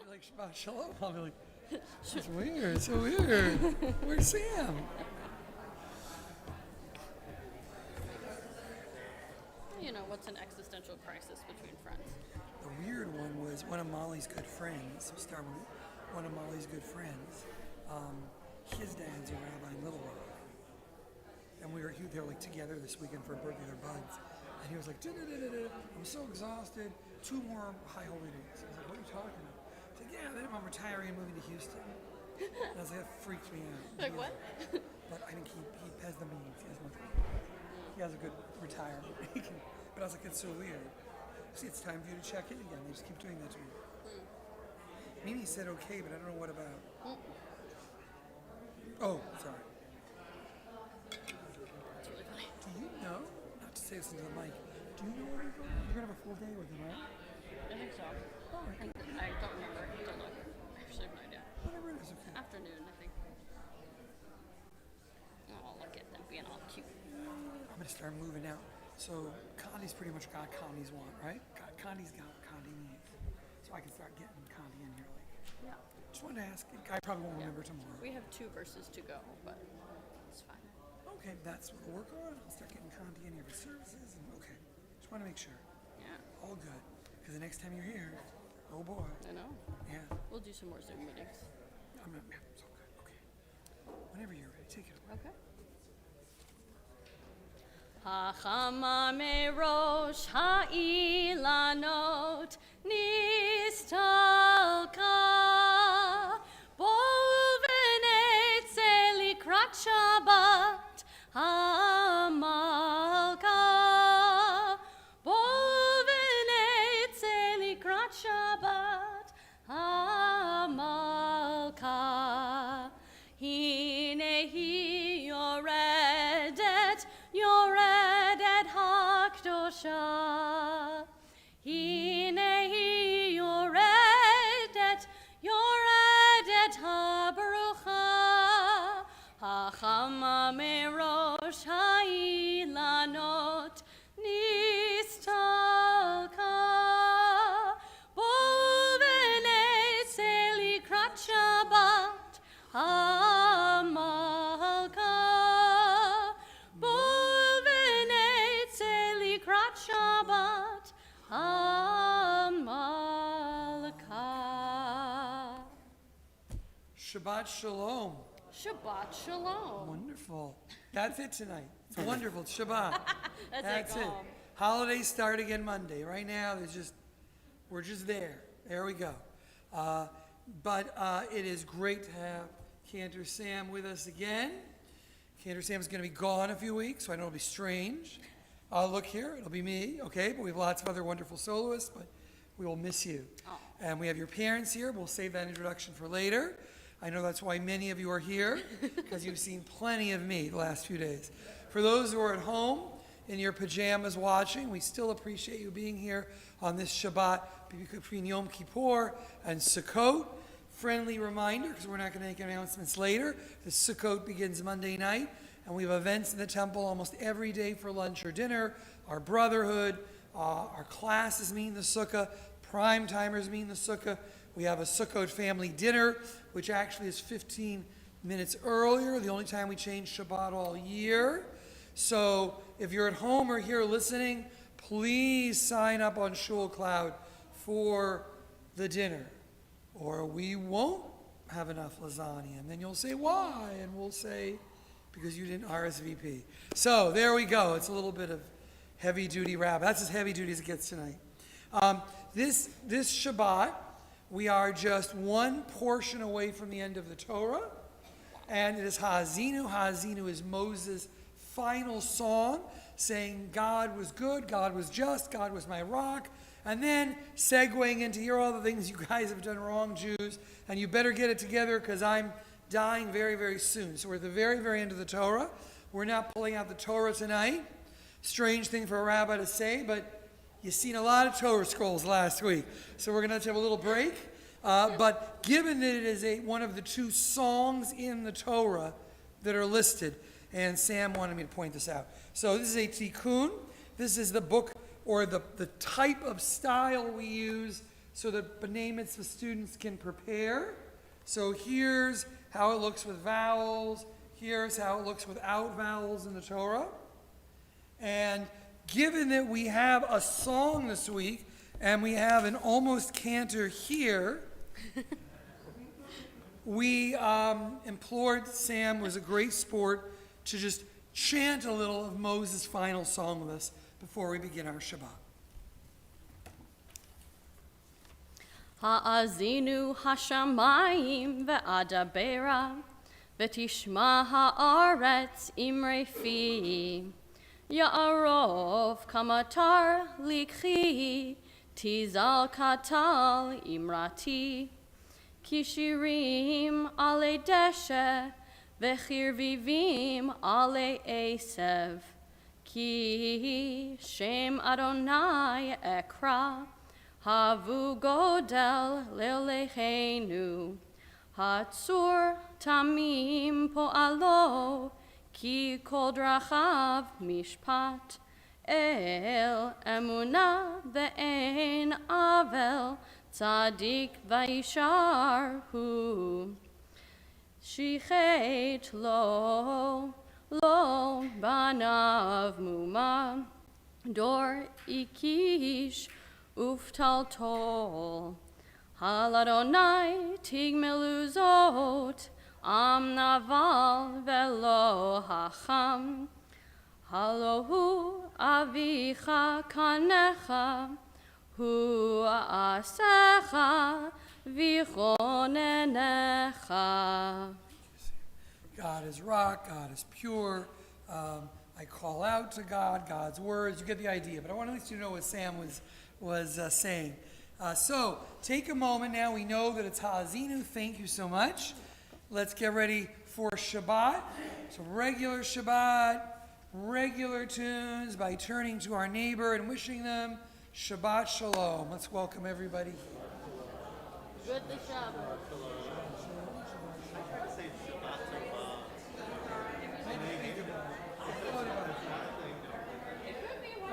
be like, Shabbat Shalom. I'll be like, it's weird, it's so weird. Where's Sam? You know, what's an existential crisis between friends? The weird one was one of Molly's good friends, so start with one of Molly's good friends. His dad's a rabbi in Little Rock. And they were like together this weekend for a birthday of their buds. And he was like, I'm so exhausted. 2 more high holy days. I was like, what are you talking about? He's like, yeah, then I'm retiring and moving to Houston. And I was like, that freaked me out. Like what? But I think he has the means. He has a good retirement. But I was like, it's so weird. See, it's time for you to check in again. They just keep doing that to me. Mimi said okay, but I don't know what about. Oh, sorry. That's really funny. Do you know, not to say this into the mic, do you know where you're going? You're going to have a full day with them, right? I think so. Oh, okay. I don't remember. I have to look. I actually have no idea. Whatever it is, okay. Afternoon, I think. Oh, look at them being all cute. I'm going to start moving out. So Connie's pretty much got Connie's want, right? Connie's got what Connie needs. So I can start getting Connie in here. Yeah. Just wanted to ask. I probably won't remember tomorrow. We have 2 verses to go, but it's fine. Okay, that's what we'll work on. I'll start getting Connie in here for services. And okay, just want to make sure. Yeah. All good. Because the next time you're here, oh boy. I know. Yeah. We'll do some more Zoom meetings. I'm not. Yeah, it's all good. Okay. Whenever you're ready, take it away. Okay. Hachama merosh ha'ilanot nistalka bol v'netze likrat Shabbat hamalka bol v'netze likrat Shabbat hamalka hinehi yoredet hakdosha hinehi yoredet habarucha hachama merosh ha'ilanot nistalka bol v'netze likrat Shabbat hamalka Shabbat Hamalka. Shabbat Shalom. Shabbat Shalom. Wonderful. That's it tonight. It's wonderful. It's Shabbat. That's it. Holidays start again Monday. Right now, we're just there. There we go. But it is great to have Cantor Sam with us again. Cantor Sam's going to be gone a few weeks, so I know it'll be strange. Look here, it'll be me, okay? But we have lots of other wonderful soloists, but we will miss you. Oh. And we have your parents here. We'll save that introduction for later. I know that's why many of you are here, because you've seen plenty of me the last few days. For those who are at home in your pajamas watching, we still appreciate you being here on this Shabbat between Yom Kippur and Sukkot. Friendly reminder, because we're not going to make announcements later, the Sukkot begins Monday night. And we have events in the temple almost every day for lunch or dinner. Our brotherhood, our classes meet in the sukkah, prime timers meet in the sukkah. We have a Sukkot family dinner, which actually is 15 minutes earlier, the only time we change Shabbat all year. So if you're at home or here listening, please sign up on Shul Cloud for the dinner, or we won't have enough lasagna. And then you'll say, why? And we'll say, because you didn't RSVP. So there we go. It's a little bit of heavy-duty rabbi. That's as heavy-duty as it gets tonight. This Shabbat, we are just one portion away from the end of the Torah, and it is Ha'azinu. Ha'azinu is Moses' final song, saying God was good, God was just, God was my rock, and then segueing into here all the things you guys have done wrong, Jews, and you better get it together because I'm dying very, very soon. So we're at the very, very end of the Torah. We're not pulling out the Torah tonight. Strange thing for a rabbi to say, but you've seen a lot of Torah scrolls last week. So we're going to have to have a little break. But given that it is one of the 2 songs in the Torah that are listed, and Sam wanted me to point this out. So this is a tikkun. This is the book or the type of style we use so that B'nai Mitzvah students can prepare. So here's how it looks with vowels. Here's how it looks without vowels in the Torah. And given that we have a song this week, and we have an almost cantor here, we implored Sam, was a great sport, to just chant a little of Moses' final song with us before we begin our Shabbat. Ha'azinu hashamayim ve'adabera v'tishma ha'aretz imre fi ya'arov kamatar likhi tizal katal imrati kishirim ale deshe v'chirvivim ale esev ki shem Adonai ekra Havu godel leleheinu, hatzur tamim po'alo, ki kol drachav mishpat, el emuna ve'en avel, tzadik vayishar hu. Shichet lo banav muma, dor ikish, Uftal tol, hal Adonai tigmelu zot, am naval velo hacham, halohu avicha kanecha, hu asecha vichonenecha. God is rock, God is pure. I call out to God, God's words. You get the idea, but I want to let you know what Sam was saying. So take a moment now. We know that it's Ha'azinu. Thank you so much. Let's get ready for Shabbat. So regular Shabbat, regular tunes by turning to our neighbor and wishing them Shabbat Shalom. Let's welcome everybody. Good the Shabbat.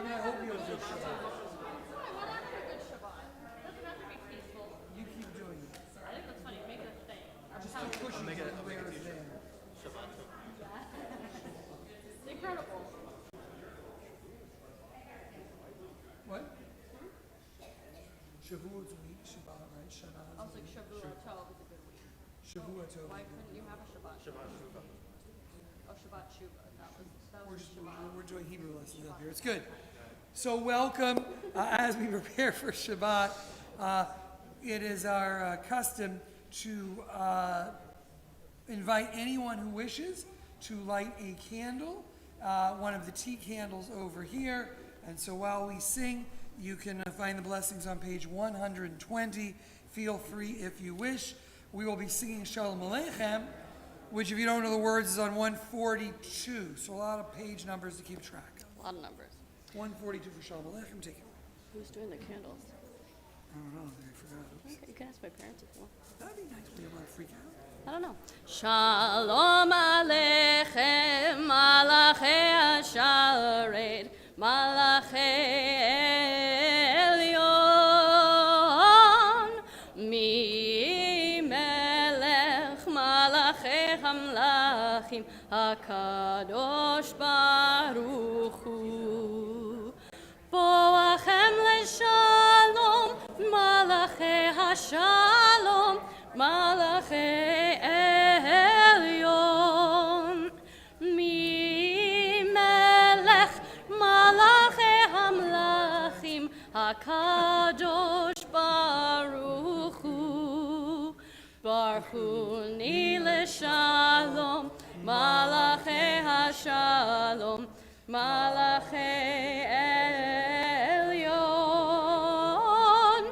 I hope you have a good Shabbat. You keep doing it. I think that's funny. Make it a thing. Just keep pushing it the way it's there. It's incredible. What? Shavuot's week, Shabbat, right? Shana. I was like, Shavua Tov is a good week. Shavua Tov. Why couldn't you have a Shabbat? Shabbat Shuva. Oh, Shabbat Shuva. That was Shabbat. We're doing Hebrew lessons up here. It's good. So welcome as we prepare for Shabbat. It is our custom to invite anyone who wishes to light a candle, one of the tea candles over here. And so while we sing, you can find the blessings on page 120. Feel free if you wish. We will be singing Shalom Aleichem, which if you don't know the words is on 142. So a lot of page numbers to keep track of. A lot of numbers. 142 for Shalom Aleichem. Take it. Who's doing the candles? I don't know. I forgot. Oops. Okay, you can ask my parents if you want. That'd be nice. We don't want to freak out. I don't know. Shalom Aleichem, Malachei Hasharet, Malachei Elyon, Mi Melech, Malachei Hamlachim, HaKadosh Baruch Hu. Boachem leShalom, Malachei HaShalom, Malachei Elyon, Mi Melech, Malachei Hamlachim, HaKadosh Baruch Hu. Baruch Hu Ni leShalom, Malachei HaShalom, Malachei Elyon,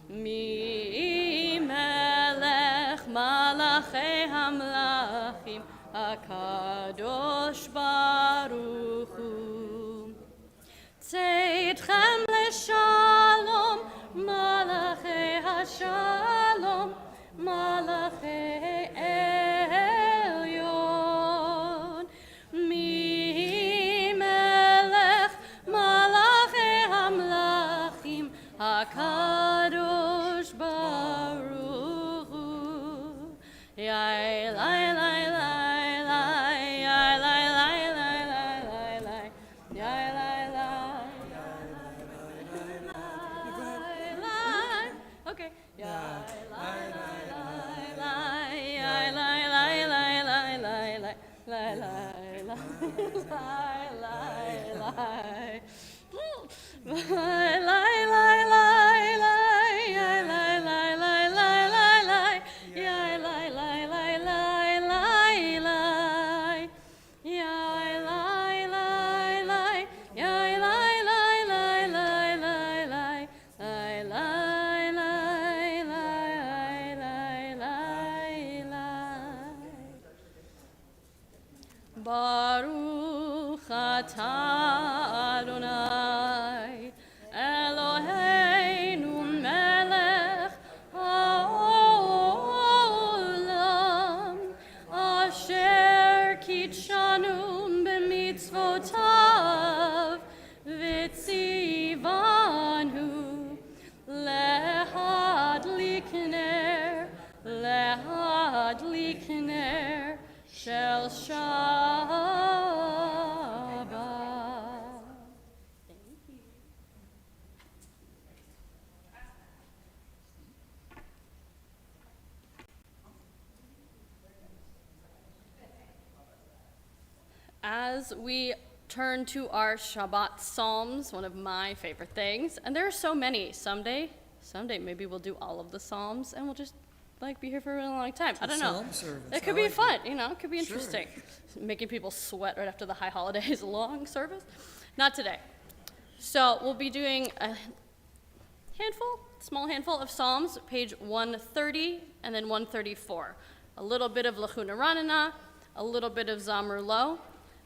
Mi Melech, Malachei Hamlachim, HaKadosh Baruch Hu. Tzedchem leShalom, Malachei HaShalom, Malachei Elyon, Mi Melech, Malachei Hamlachim, HaKadosh Yai, lai, lai, lai, lai, yai, lai, lai, lai, lai, lai, lai, yai, lai, lai, lai. Okay. Yai, lai, lai, lai, lai, yai, lai, lai, lai, lai, lai, lai, lai, lai, lai, lai, lai. Lai, lai, lai, lai, lai, yai, lai, lai, lai, lai, lai, lai, yai, lai, lai, lai, lai, lai, lai, yai, lai, lai, lai, yai, lai, lai, lai, lai, lai, lai, lai, lai, lai, lai. Baruch atah Adonai Eloheinu melech haolam asher kitshanu b'mitzvotav v'tzivanu lehadlik ner shel Shabbat. As we turn to our Shabbat Psalms, one of my favorite things, and there are so many. Someday maybe we'll do all of the Psalms, and we'll just be here for a really long time. I don't know. Psalm service. It could be fun, it could be interesting. Making people sweat right after the high holidays, long service. Not today. So we'll be doing a small handful of Psalms, page 130 and then 134. A little bit of Lachuna Ranana, a little bit of Zamru Lo,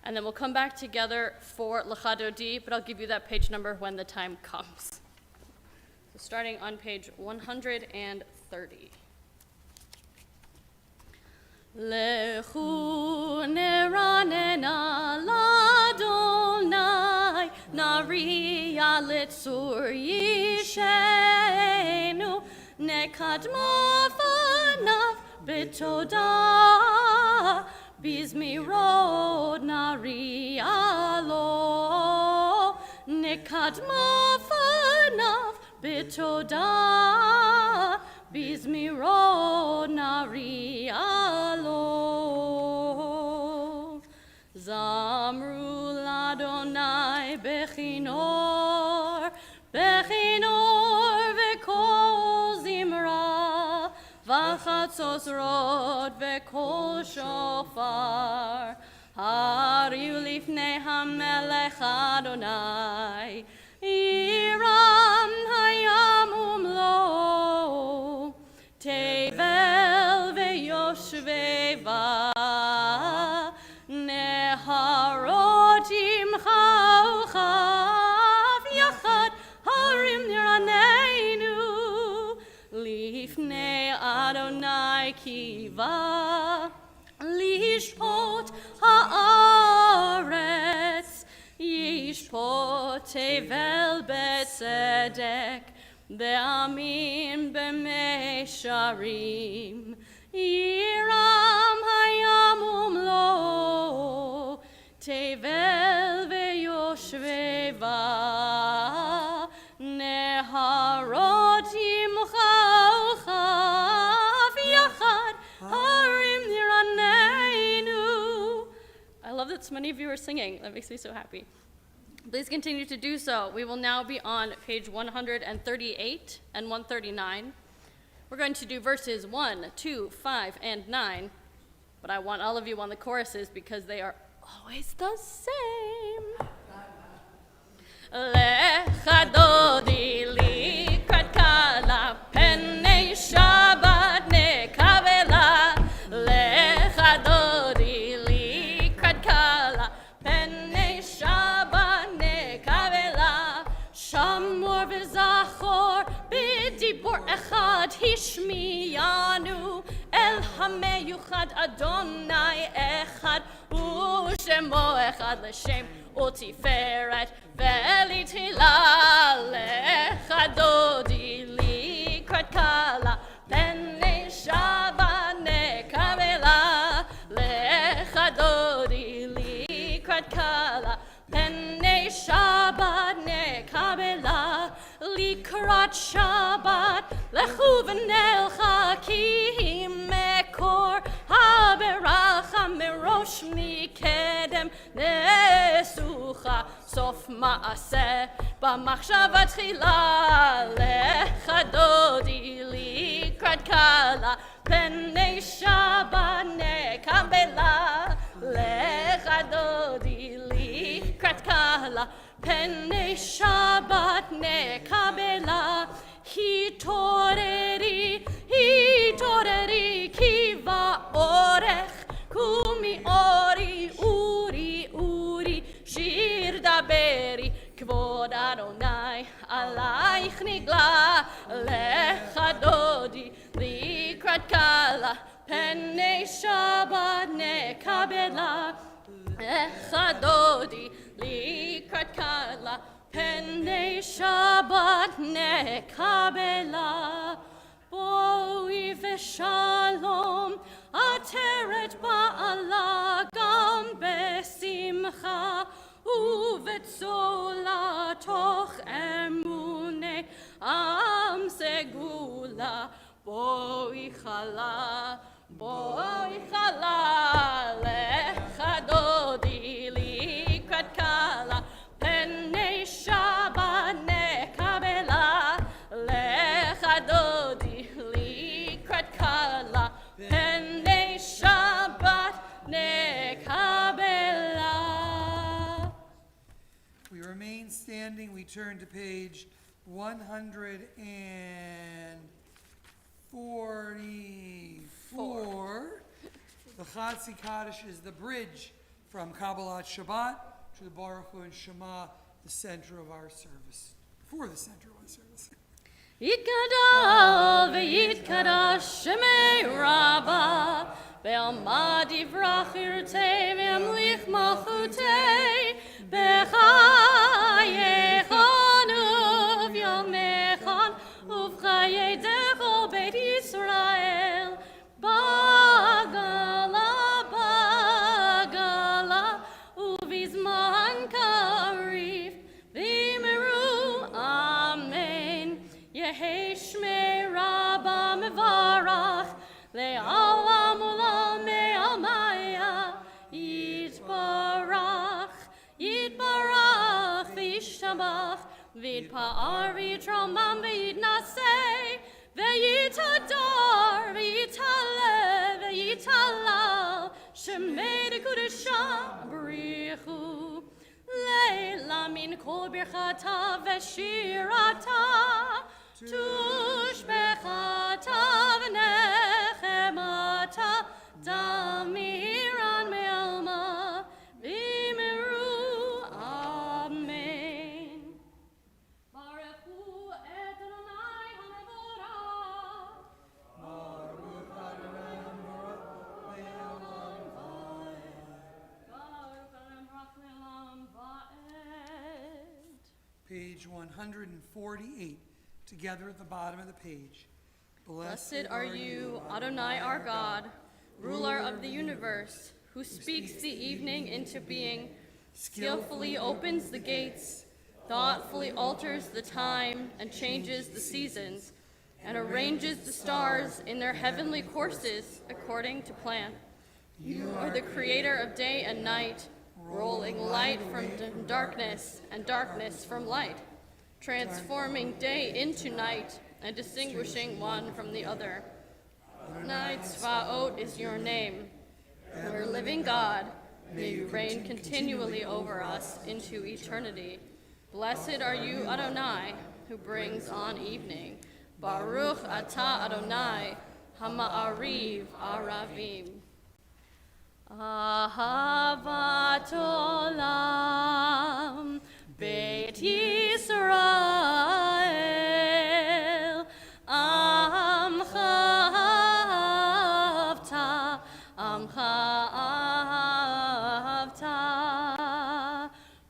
and then we'll come back together for L'chadodi, but I'll give you that page number when the time comes. So starting on page 130. Lechu neranena ladonai nariya litzur yishenu nekadma fanav betoda bizmirod nariya lo nekadma fanav betoda bizmirod nariya lo zamru ladonai bechinor vekol zimra v'chatzos rod vekol shofar hariu lifnei hamelech Adonai Iram hayam umlo tevel veyoshveva neharot imcha uchav yachad harim niraneinu lifnei Adonai kiva lishpot haaretz yishpot tevel betzedek be'amin b'meisharim Yiram hayam umlo tevel veyoshveva neharot imcha uchav yachad harim niraneinu. I love that so many of you are singing. That makes me so happy. Please continue to do so. We will now be on page 138 and 139. We're going to do verses 1, 2, 5, and 9, but I want all of you on the choruses because they are always the same. Lecha dodi likrat kala penei Shabbat nekavela. Lecha dodi likrat kala penei Shabbat nekavela. Shamor v'zachor b'dibor echad hishmiyanu el hameyuchad Adonai echad u'shemo echad l'shem u'tiferet ve'litila lecha dodi likrat kala penei Shabbat nekavela. לקראת שבת, לכו ונלכה כי מקור הברכה מראש מקדם נסוכה סוף מעשה במחשבה תחילה לך דודי לקראת קלה פני שבת נקבלה לך דודי לקראת קלה פני שבת נקבלה התעוררי כי באורך קומי אורי שיר דברי כבוד אדוני עלייך נגלה לך דודי לקראת קלה פני שבת נקבלה לך דודי לקראת קלה פני שבת נקבלה בואי ושלום עטרת בעלה גם בשמחה ובצולה תוך אמוני עם סגולה בואי חלה לך דודי לקראת קלה פני שבת נקבלה לך דודי לקראת קלה פני שבת נקבלה. We remain standing. We turn to page 144. The Chatzi Kaddish is the bridge from Kabbalat Shabbat to the Baruch Hu and Shema, the center of our service. For the center of our service. יתגדל ויתקדש שמי רבה בעלמא דברך ירצה וימליך מלכותי בחייכון וביומכון ובחיי דכל בית ישראל בגלה ובזמן קריב ואמרו אמן יהי שמי רבה מברך לעולם עולם מעלמיה יתברך וישתבח ויתפאר ויתרומם ויתנשא ויתהדר ויתהלל ויתהלל שמי דקודשה בריחו לילה מן כל ברכתה ושירתה תושבחתה ונחמתה דמירן מעלמה ואמרו אמן. ברכו את אדוני המבורך. ברוך אדוני המבורך לעולם ועד. ברוך אדוני המבורך לעולם ועד. Page 148. Together at the bottom of the page. Blessed are you, Adonai our God, ruler of the universe, who speaks the evening into being, skillfully opens the gates, thoughtfully alters the time and changes the seasons, and arranges the stars in their heavenly courses according to plan. You are the creator of day and night, rolling light from darkness and darkness from light, transforming day into night and distinguishing one from the other. Night Tzvaot is your name. Our living God, may you reign continually over us into eternity. Blessed are you, Adonai, who brings on evening. Baruch atah Adonai, hama'ariv aravim. Ahavat olam, Beit Yisrael, Amcha ahavta,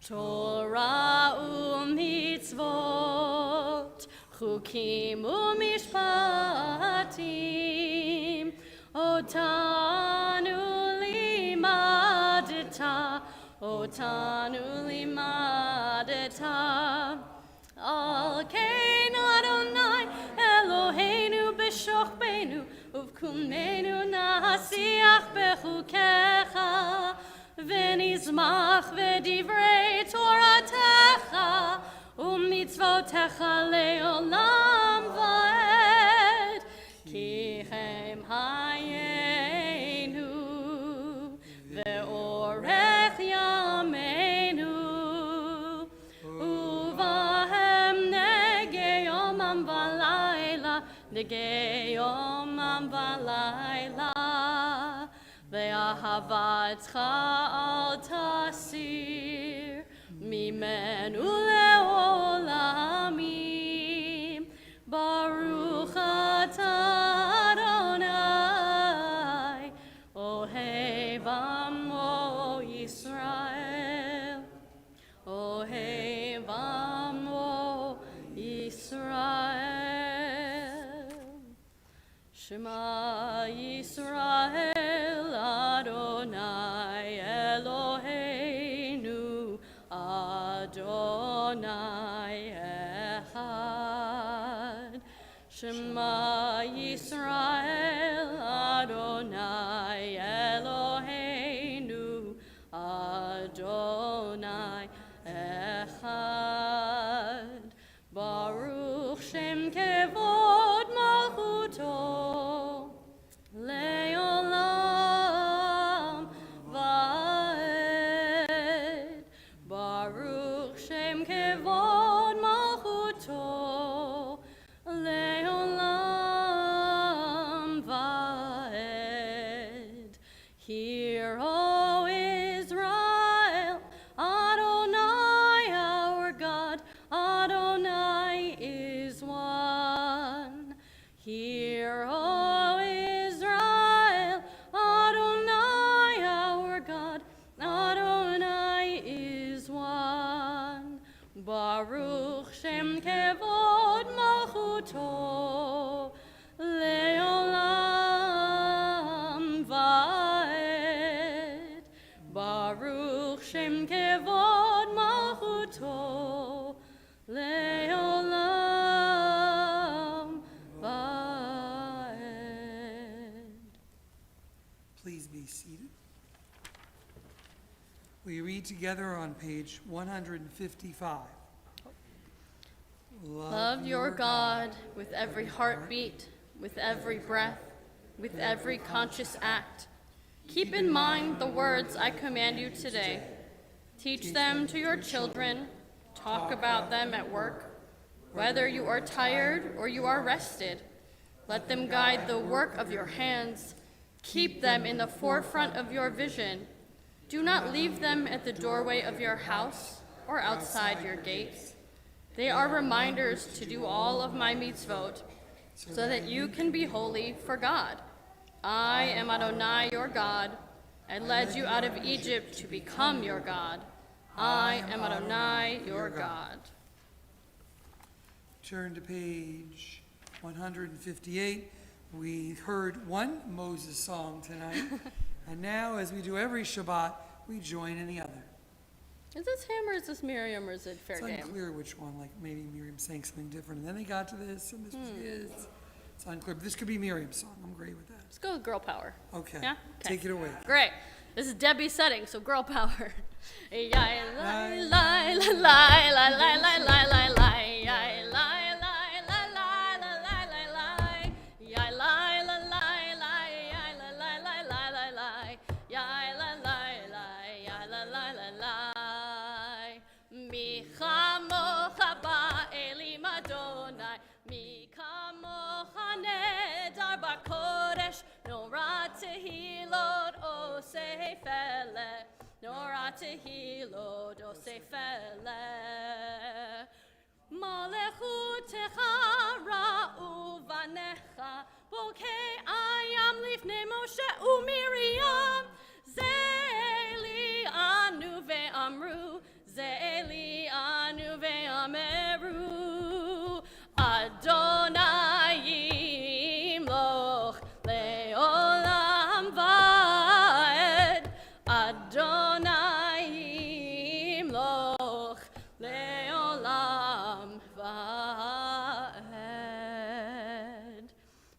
Torah u'mitzvot, Chukim u'mishpatim, Otanu limadeta, Al kein ומנו נשיח בחוקיך, ונשמח בדברי תורתך, ומצוותיך לעולם ועד. כי הם חיינו, ואורך ימינו, ובהם נגי יומם ולילה, נגי יומם ולילה, ואהבתך אל תסיר ממנו לעולמים. ברוך אתה אדוני, אוהב עמו ישראל, אוהב עמו ישראל. שמע ישראל אדוני אלוהינו, אדוני אחד. שמע ישראל אדוני אלוהינו, אדוני אחד. ברוך שם כבוד מלכותו לעולם ועד. ברוך שם כבוד מלכותו לעולם ועד. Hear, O Israel, Adonai our God, Adonai is one. Hear, O Israel, Adonai our God, Adonai is one. Baruch Shem Kevod Malchuto Leolam Vaed. Baruch Shem Kevod Malchuto Leolam Vaed. Please be seated. We read together on page 155. Love your God with every heartbeat, with every breath, with every conscious act. Keep in mind the words I command you today. Teach them to your children. Talk about them at work. Whether you are tired or you are rested, let them guide the work of your hands. Keep them in the forefront of your vision. Do not leave them at the doorway of your house or outside your gates. They are reminders to do all of my mitzvot, so that you can be holy for God. I am Adonai your God. I led you out of Egypt to become your God. I am Adonai your God. Turn to page 158. We heard one Moses song tonight, and now, as we do every Shabbat, we join in the other. Is this him or is this Miriam or is it fair It's game? unclear which one, like maybe Miriam saying something different, and then they got to this, and this was his. It's unclear, but this could be Miriam's song. I'm great with that. Let's go with girl power. Okay. Yeah? Okay. Take it away. Great. This is Debbie's setting, so girl power. Yeah, lie, lie, lie, lie, lie, lie, lie, lie, lie, lie, yeah, lie, lie, lie, lie, lie, lie, lie, lie, yeah, lie, lie, lie, lie, yeah, lie, lie, lie, lie, lie, lie, yeah, lie, lie, lie, yeah, lie, lie, lie, lie. Mi chamocha ba'elim Adonai, mi kamocha nedar ba'kodesh, nora tehilot osei feleh. Nora tehilot osei feleh. Malechutecha ra'u vanecha, bokei ayam lifnei Moshe u'Miriam. Ze'eli anu ve'amru, ze'eli anu ve'ameru. Adonai yimloch le'olam va'ed. Adonai yimloch le'olam va'ed.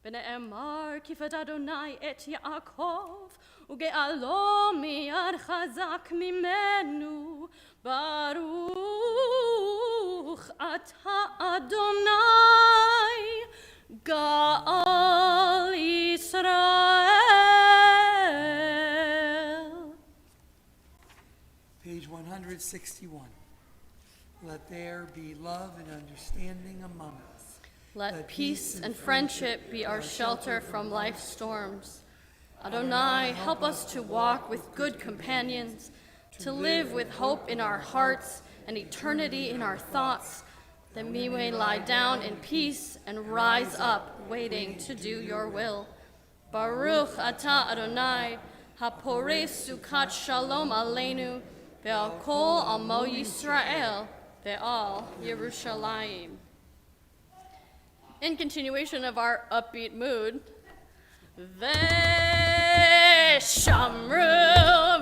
V'ne'emar kifet Adonai et Yaakov, uge'alo miyad chazak mimenu, Baruch ata Adonai, Ga'al Yisrael. Page 161. Let there be love and understanding among us. Let peace and friendship be our shelter from life's storms. Adonai, help us to walk with good companions, to live with hope in our hearts and eternity in our thoughts, that we may lie down in peace and rise up, waiting to do your will. Baruch atah Adonai, haporeh sukat shalom aleinu, ve'al kol amo Yisrael, ve'al Yerushalayim. In continuation of our upbeat mood, Veshamru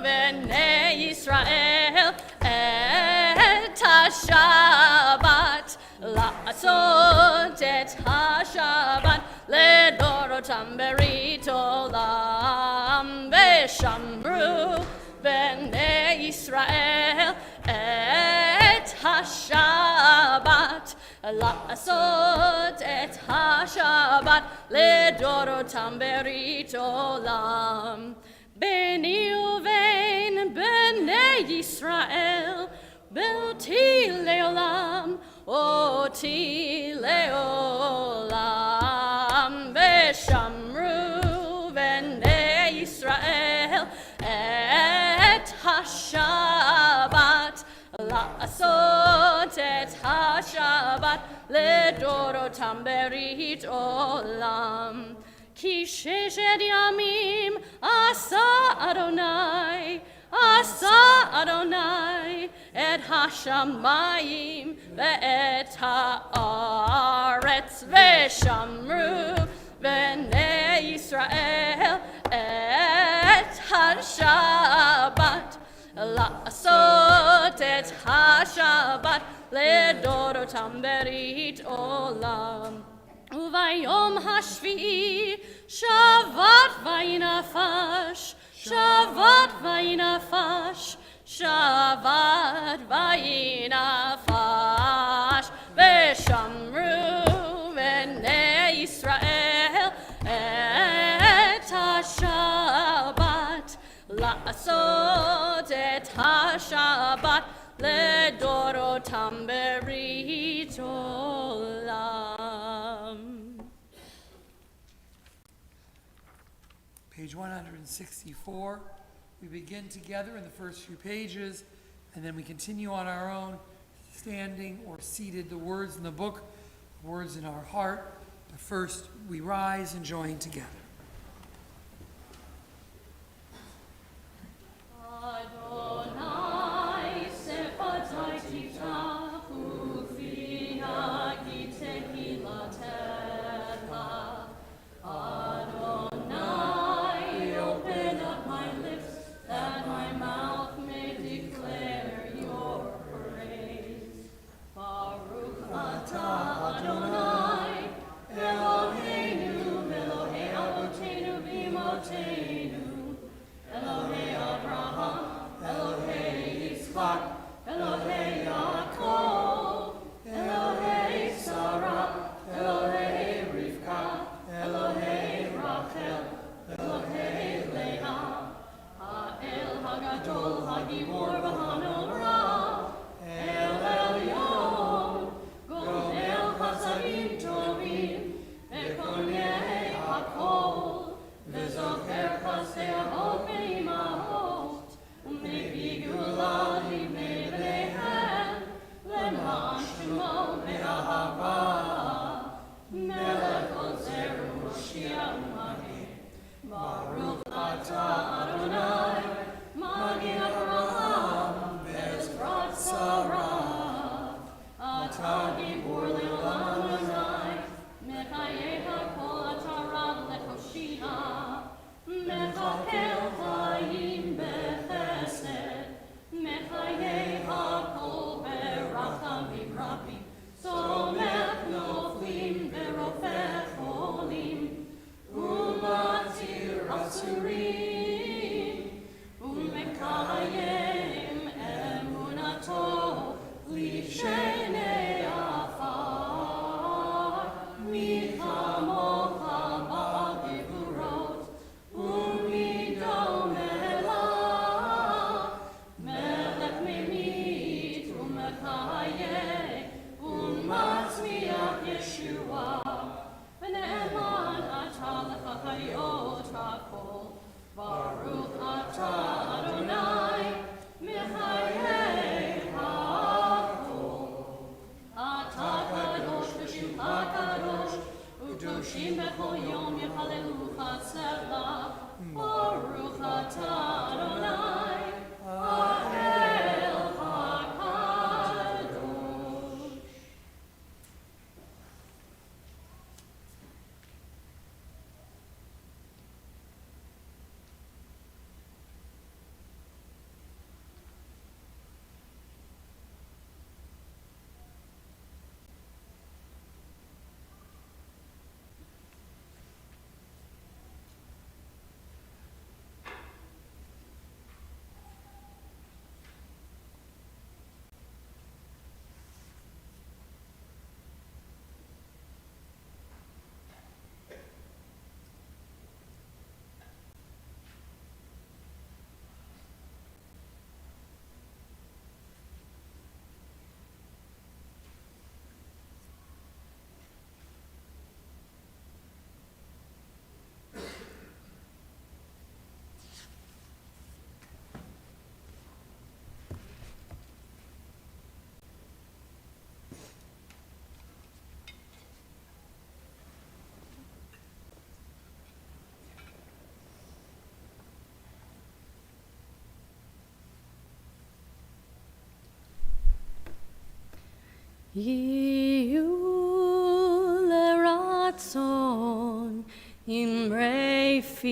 b'nei Yisrael et ha-Shabbat, la'asot et ha-Shabbat ledorotam berit olam. Veshamru b'nei Yisrael et ha-Shabbat, la'asot et ha-Shabbat ledorotam berit olam. Beni uvein b'nei Yisrael, Oti leolam, oti leolam. Veshamru b'nei Yisrael et ha-Shabbat, la'asot et ha-Shabbat ledorotam berit olam. Ki sheshet yamim asa Adonai, asa Adonai et ha-shamayim ve'et ha'aretz. Veshamru b'nei Yisrael et ha-Shabbat, la'asot et ha-Shabbat ledorotam berit olam. Uvayom hashvi'i shavat vayinafash, shavat vayinafash, shavat vayinafash. Veshamru b'nei Yisrael et ha-Shabbat, la'asot et ha-Shabbat ledorotam berit olam. Page 164. We begin together in the first few pages, and then we continue on our own, standing or seated, the words in the book, words in our heart. But first, we rise and join together. Adonai sefatai titahu fi hagitehi latecha. Adonai, open up my lips, that my mouth may declare your praise. Baruch atah Adonai, Eloheinu, Elohei Avotenu v'Imotenu, Elohei Abraham, Elohei Yitzchak, Elohei Yaakov, Elohei Sarah, Elohei Rivka, Elohei Rachel, Elohei Leah, Ha'el Hagadol Hagibor v'Hanorah, El Elyon, Godel Chasadim Tovim, Ve'konei Hakol, Ve'zocher Chasdei Avot Ve'imahot, U'mebigula Livnei Bneihem, Lema'an Shemo Be'ahava, Melech Ozer Moshiach U'Magin. Baruch atah Adonai, Magin Avraham, Yiyu leratzon imrefi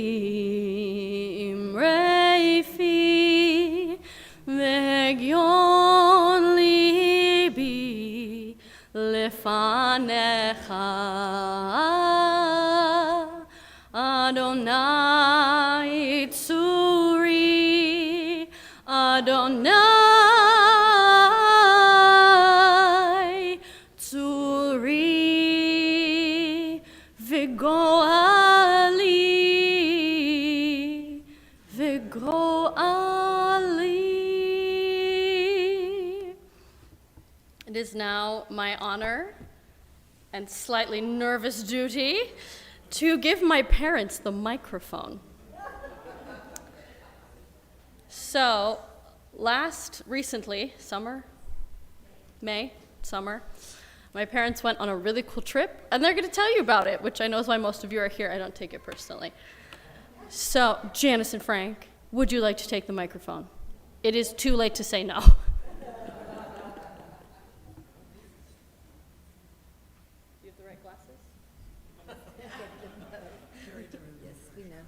vegion libi lefanecha Adonai tzuri Adonai tzuri vigoali vigoali. It is now my honor and slightly nervous duty to give my parents the microphone. So, recently, summer, my parents went on a really cool trip, and they're going to tell you about it, which I know is why most of you are here. I don't take it personally. So, Janice and Frank, would you like to take the microphone? It is too late to say no. You have the right glasses? Yes, we know.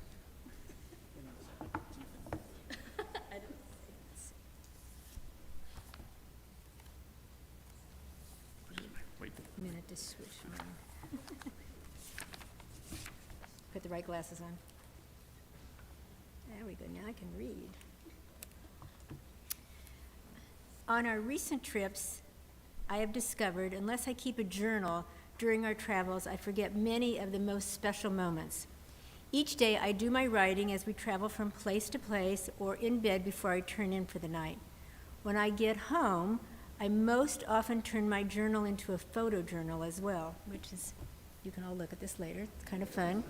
A minute to switch mine. Put the right glasses on. There we go, now I can read. On our recent trips, I have discovered, unless I keep a journal during our travels, I forget many of the most special moments. Each day, I do my writing as we travel from place to place or in bed before I turn in for the night. When I get home, I most often turn my journal into a photo journal as well, which is, you can all look at this later, it's kind of fun.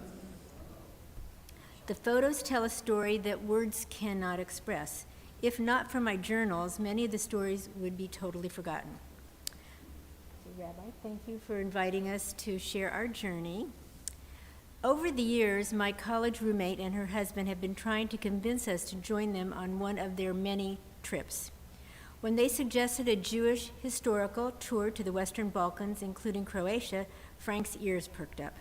The photos tell a story that words cannot express. If not for my journals, many of the stories would be totally forgotten. So, Rabbi, thank you for inviting us to share our journey. Over the years, my college roommate and her husband have been trying to convince us to join them on one of their many trips. When they suggested a Jewish historical tour to the Western Balkans, including Croatia, Frank's ears perked up.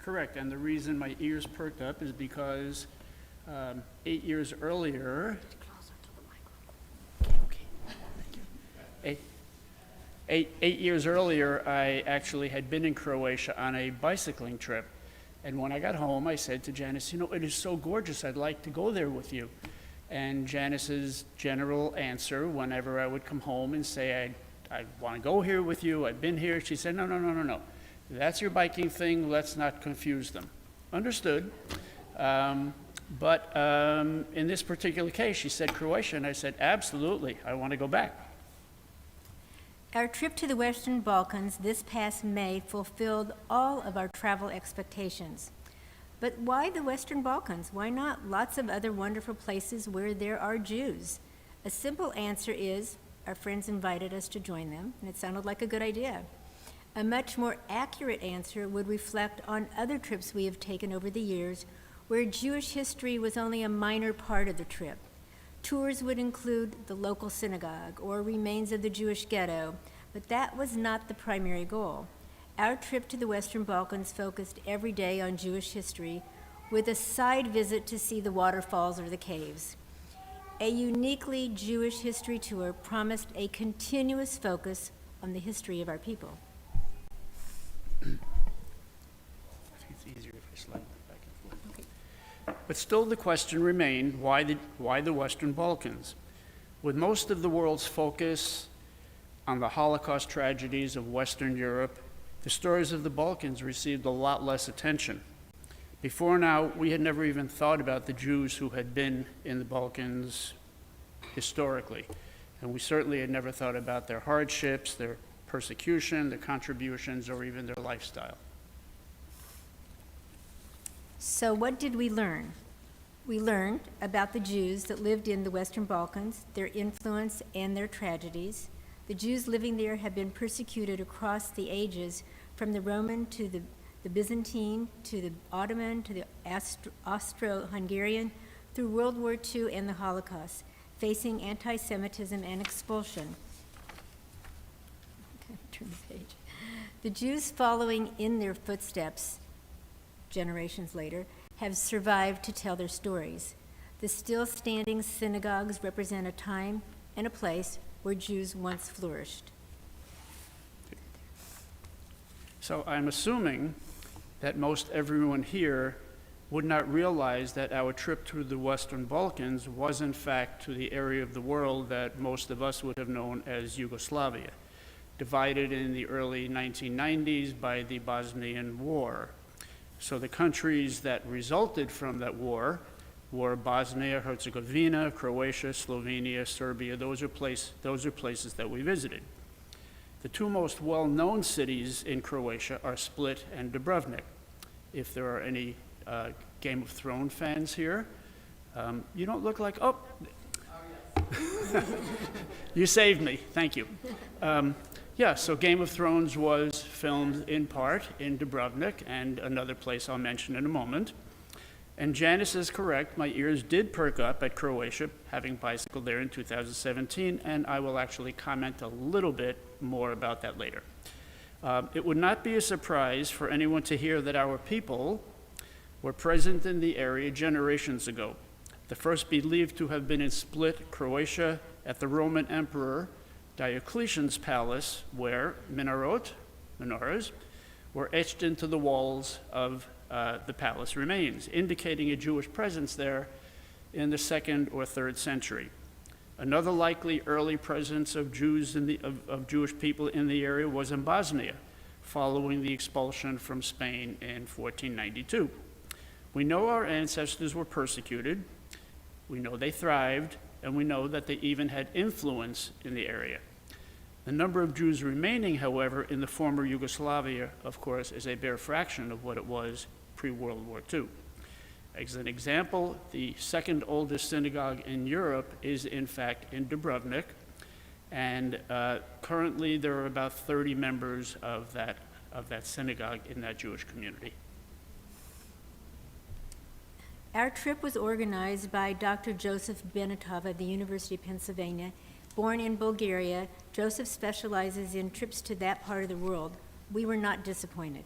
Correct, and the reason my ears perked up is because 8 years earlier, eight years earlier, I actually had been in Croatia on a bicycling trip. And when I got home, I said to Janice, it is so gorgeous, I'd like to go there with you. And Janice's general answer, whenever I would come home and say, I want to go here with you, I've been here, she said, no. That's your biking thing, let's not confuse them. Understood. But in this particular case, she said Croatia, and I said, absolutely, I want to go back. Our trip to the Western Balkans this past May fulfilled all of our travel expectations. But why the Western Balkans? Why not lots of other wonderful places where there are Jews? A simple answer is our friends invited us to join them, and it sounded like a good idea. A much more accurate answer would reflect on other trips we have taken over the years where Jewish history was only a minor part of the trip. Tours would include the local synagogue or remains of the Jewish ghetto, but that was not the primary goal. Our trip to the Western Balkans focused every day on Jewish history, with a side visit to see the waterfalls or the caves. A uniquely Jewish history tour promised a continuous focus on the history of our people. I think it's easier if I slide back and forth. Okay. But still the question remained, why the Western Balkans? With most of the world's focus on the Holocaust tragedies of Western Europe, the stories of the Balkans received a lot less attention. Before now, we had never even thought about the Jews who had been in the Balkans historically. And we certainly had never thought about their hardships, their persecution, their contributions, or even their lifestyle. So what did we learn? We learned about the Jews that lived in the Western Balkans, their influence and their tragedies. The Jews living there have been persecuted across the ages, from the Roman to the Byzantine to the Ottoman to the Austro-Hungarian, through World War II and the Holocaust, facing anti-Semitism and expulsion. Okay, turn the page. The Jews following in their footsteps, generations later, have survived to tell their stories. The still standing synagogues represent a time and a place where Jews once flourished. So I'm assuming that most everyone here would not realize that our trip through the Western Balkans was in fact to the area of the world that most of us would have known as Yugoslavia, divided in the early 1990s by the Bosnian War. So the countries that resulted from that war were Bosnia, Herzegovina, Croatia, Slovenia, Serbia. Those are places that we visited. The two most well-known cities in Croatia are Split and Dubrovnik. If there are any Game of Thrones fans here, you don't look like, oh, you saved me, thank you. Yeah, so Game of Thrones was filmed in part in Dubrovnik and another place I'll mention in a moment. And Janice is correct, my ears did perk up at Croatia, having bicycled there in 2017, and I will actually comment a little bit more about that later. It would not be a surprise for anyone to hear that our people were present in the area generations ago. The first believed to have been in Split, Croatia, at the Roman Emperor Diocletian's palace, where menorahs, were etched into the walls of the palace remains, indicating a Jewish presence there in the 2nd or 3rd century. Another likely early presence of Jews of Jewish people in the area was in Bosnia, following the expulsion from Spain in 1492. We know our ancestors were persecuted, we know they thrived, and we know that they even had influence in the area. The number of Jews remaining, however, in the former Yugoslavia, of course, is a bare fraction of what it was pre-World War II. As an example, the second oldest synagogue in Europe is in fact in Dubrovnik, and currently there are about 30 members of that synagogue in that Jewish community. Our trip was organized by Dr. Joseph Benetov at the University of Pennsylvania. Born in Bulgaria, Joseph specializes in trips to that part of the world. We were not disappointed.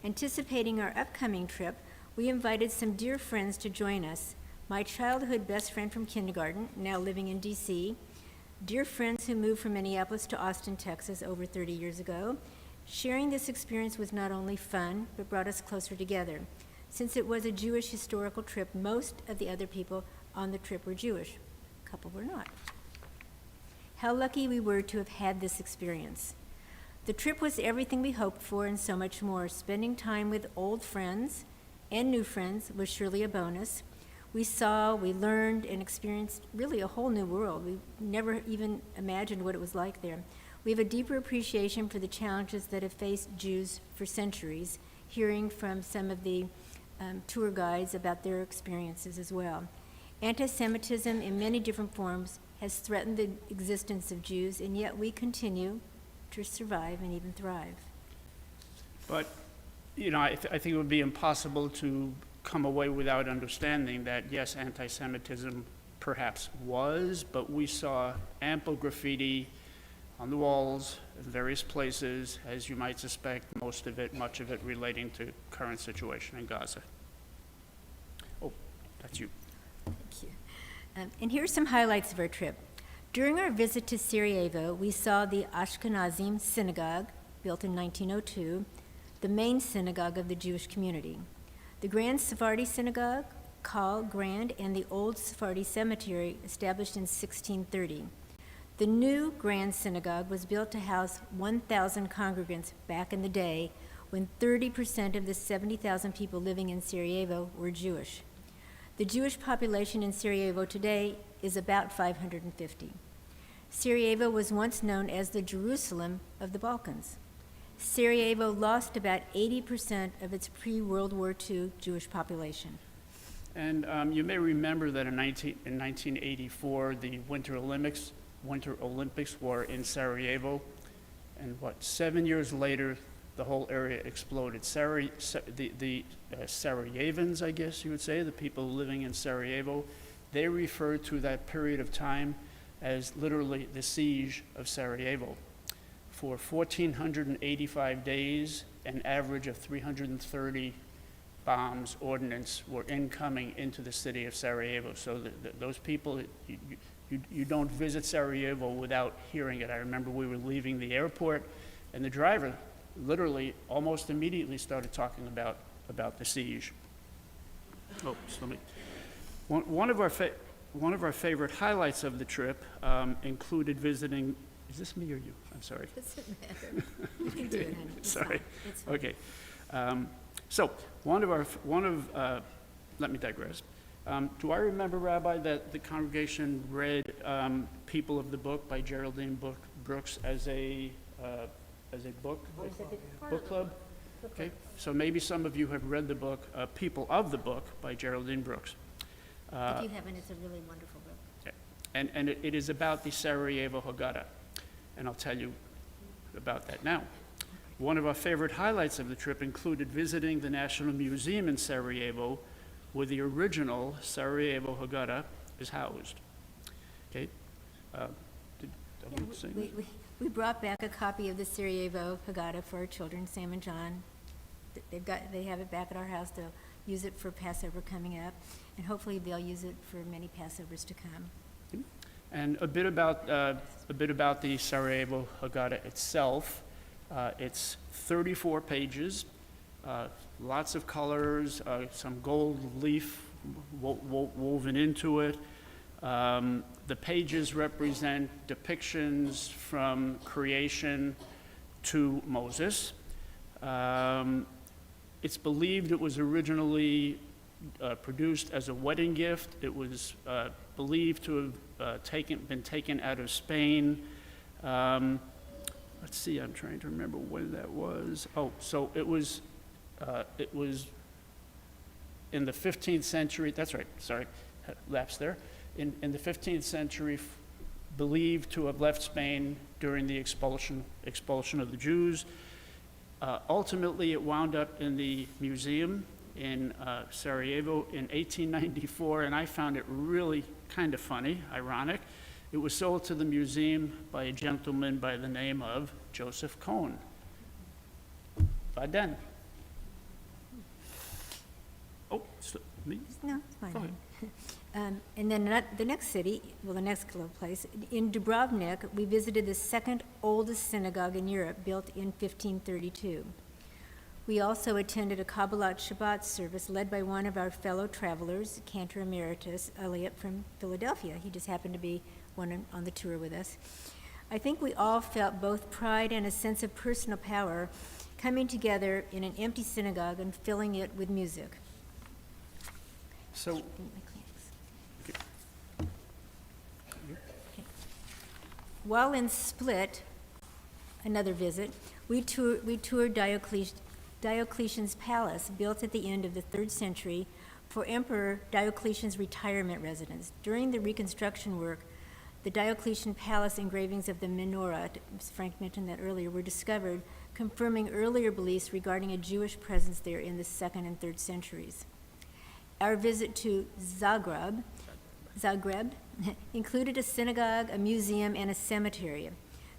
Anticipating our upcoming trip, we invited some dear friends to join us. My childhood best friend from kindergarten, now living in DC, dear friends who moved from Minneapolis to Austin, Texas over 30 years ago. Sharing this experience was not only fun, but brought us closer together. Since it was a Jewish historical trip, most of the other people on the trip were Jewish. A couple were not. How lucky we were to have had this experience. The trip was everything we hoped for and so much more. Spending time with old friends and new friends was surely a bonus. We saw, we learned, and experienced really a whole new world. We never even imagined what it was like there. We have a deeper appreciation for the challenges that have faced Jews for centuries, hearing from some of the tour guides about their experiences as well. Anti-Semitism in many different forms has threatened the existence of Jews, and yet we continue to survive and even thrive. But, you know, I think it would be impossible to come away without understanding that, yes, anti-Semitism perhaps was, but we saw ample graffiti on the walls in various places, as you might suspect, much of it relating to current situation in Gaza. Oh, that's you. Thank you. And here are some highlights of our trip. During our visit to Sarajevo, we saw the Ashkenazim synagogue, built in 1902, the main synagogue of the Jewish community. The Grand Sephardi Synagogue, Kal Grand, and the Old Sephardi Cemetery, established in 1630. The new Grand Synagogue was built to house 1,000 congregants back in the day, when 30% of the 70,000 people living in Sarajevo were Jewish. The Jewish population in Sarajevo today is about 550. Sarajevo was once known as the Jerusalem of the Balkans. Sarajevo lost about 80% of its pre-World War II Jewish population. And you may remember that in 1984, the Winter Olympics were in Sarajevo, and 7 years later, the whole area exploded. The Sarajevans, I guess you would say, the people living in Sarajevo, they refer to that period of time as literally the siege of Sarajevo. for 1,485 days, an average of 330 bombs, ordnance were incoming into the city of Sarajevo. So those people, you don't visit Sarajevo without hearing it. I remember we were leaving the airport, and the driver literally almost immediately started talking about the siege. Oh, just let me. One of our favorite highlights of the trip included visiting. Is this me or you? I'm sorry. Doesn't matter. You can do it, honey. It's Sorry. fine. It's fine. Okay. So let me digress. Do I remember, Rabbi, that the congregation read People of the Book by Geraldine Brooks as a book club? Okay. So maybe some of you have read the book People of the Book by Geraldine Brooks. If you haven't, it's a really wonderful book. And it is about the Sarajevo Haggadah, and I'll tell you about that now. One of our favorite highlights of the trip included visiting the National Museum in Sarajevo, where the original Sarajevo Haggadah is housed. Okay? We brought back a copy of the Sarajevo Haggadah for our children, Sam and John. They have it back at our house. They'll use it for Passover coming up, and hopefully they'll use it for many Passovers to come. And a bit about the Sarajevo Haggadah itself. It's 34 pages, lots of colors, some gold leaf woven into it. The pages represent depictions from creation to Moses. It's believed it was originally produced as a wedding gift. It was believed to have been taken out of Spain. Let's see, I'm trying to remember when that was. Oh, so it was in the 15th century. That's right, sorry, lapse there. In the 15th century, believed to have left Spain during the expulsion of the Jews. Ultimately, it wound up in the museum in Sarajevo in 1894, and I found it really kind of funny, ironic. It was sold to the museum by a gentleman by the name of Joseph Cohn. Baden. Oh, me? No, it's fine. Go ahead. And then the next city, well, the next little place, in Dubrovnik, we visited the second oldest synagogue in Europe, built in 1532. We also attended a Kabbalat Shabbat service led by one of our fellow travelers, Cantor Emeritus, Elliot from Philadelphia. He just happened to be one on the tour with us. I think we all felt both pride and a sense of personal power coming together in an empty synagogue and filling it with music. So, While in Split, another visit, we toured Diocletian's palace, built at the end of the 3rd century for Emperor Diocletian's retirement residence. During the reconstruction work, the Diocletian palace engravings of the menorah, Frank mentioned that earlier, were discovered, confirming earlier beliefs regarding a Jewish presence there in the 2nd and 3rd centuries. Our visit to Zagreb included a synagogue, a museum, and a cemetery.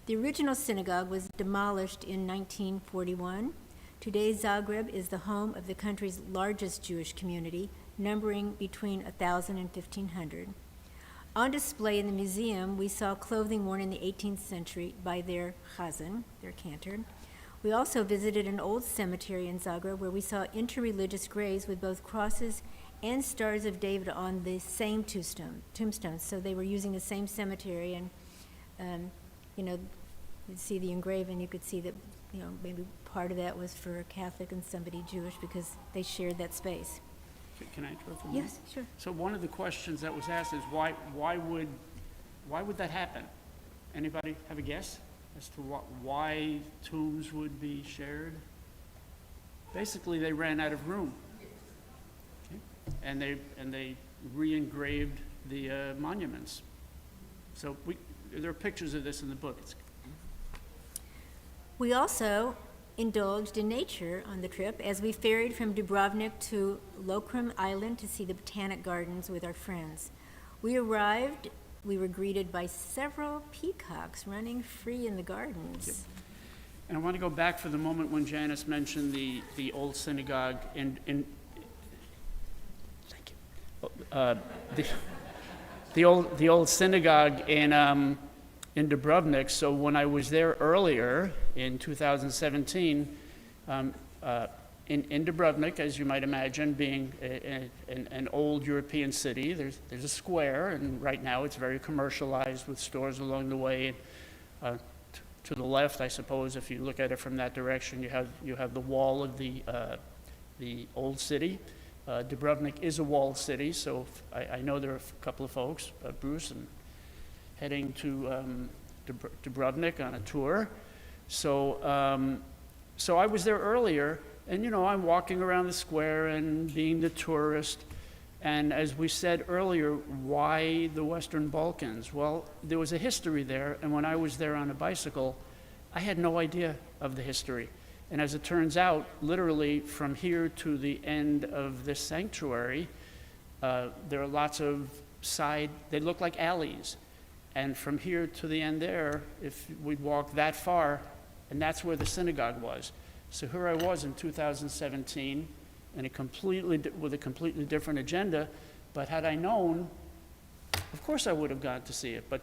The original synagogue was demolished in 1941. Today, Zagreb is the home of the country's largest Jewish community, numbering between 1,000 and 1,500. On display in the museum, we saw clothing worn in the 18th century by their chazan, their cantor. We also visited an old cemetery in Zagreb where we saw interreligious graves with both crosses and stars of David on the same tombstones. So they were using the same cemetery, and you'd see the engraving. You could see that, maybe part of that was for a Catholic and somebody Jewish because they shared that space. can I interrupt for a moment? Yes, sure. So one of the questions that was asked is why would that happen? Anybody have a guess as to why tombs would be shared? Basically, they ran out of room. Okay? And they re-engraved the monuments. So there are pictures of this in the book. We also indulged in nature on the trip as we ferried from Dubrovnik to Lokrum Island to see the botanic gardens with our friends. We arrived, we were greeted by several peacocks running free in the gardens. And I want to go back for the moment when Janice mentioned the old synagogue in thank you. The old synagogue in Dubrovnik. So when I was there earlier in 2017, in Dubrovnik, as you might imagine, being an old European city, there's a square, and right now it's very commercialized with stores along the way. To the left, I suppose, if you look at it from that direction, you have the wall of the old city. Dubrovnik is a walled city, so I know there are a couple of folks, Bruce, and heading to Dubrovnik on a tour. So I was there earlier, and I'm walking around the square and being the tourist. And as we said earlier, why the Western Balkans? Well, there was a history there, and when I was there on a bicycle, I had no idea of the history. And as it turns out, literally from here to the end of this sanctuary, there are lots of they look like alleys. And from here to the end there, if we walk that far, and that's where the synagogue was. So here I was in 2017, and with a completely different agenda, but had I known, of course I would have gone to see it, but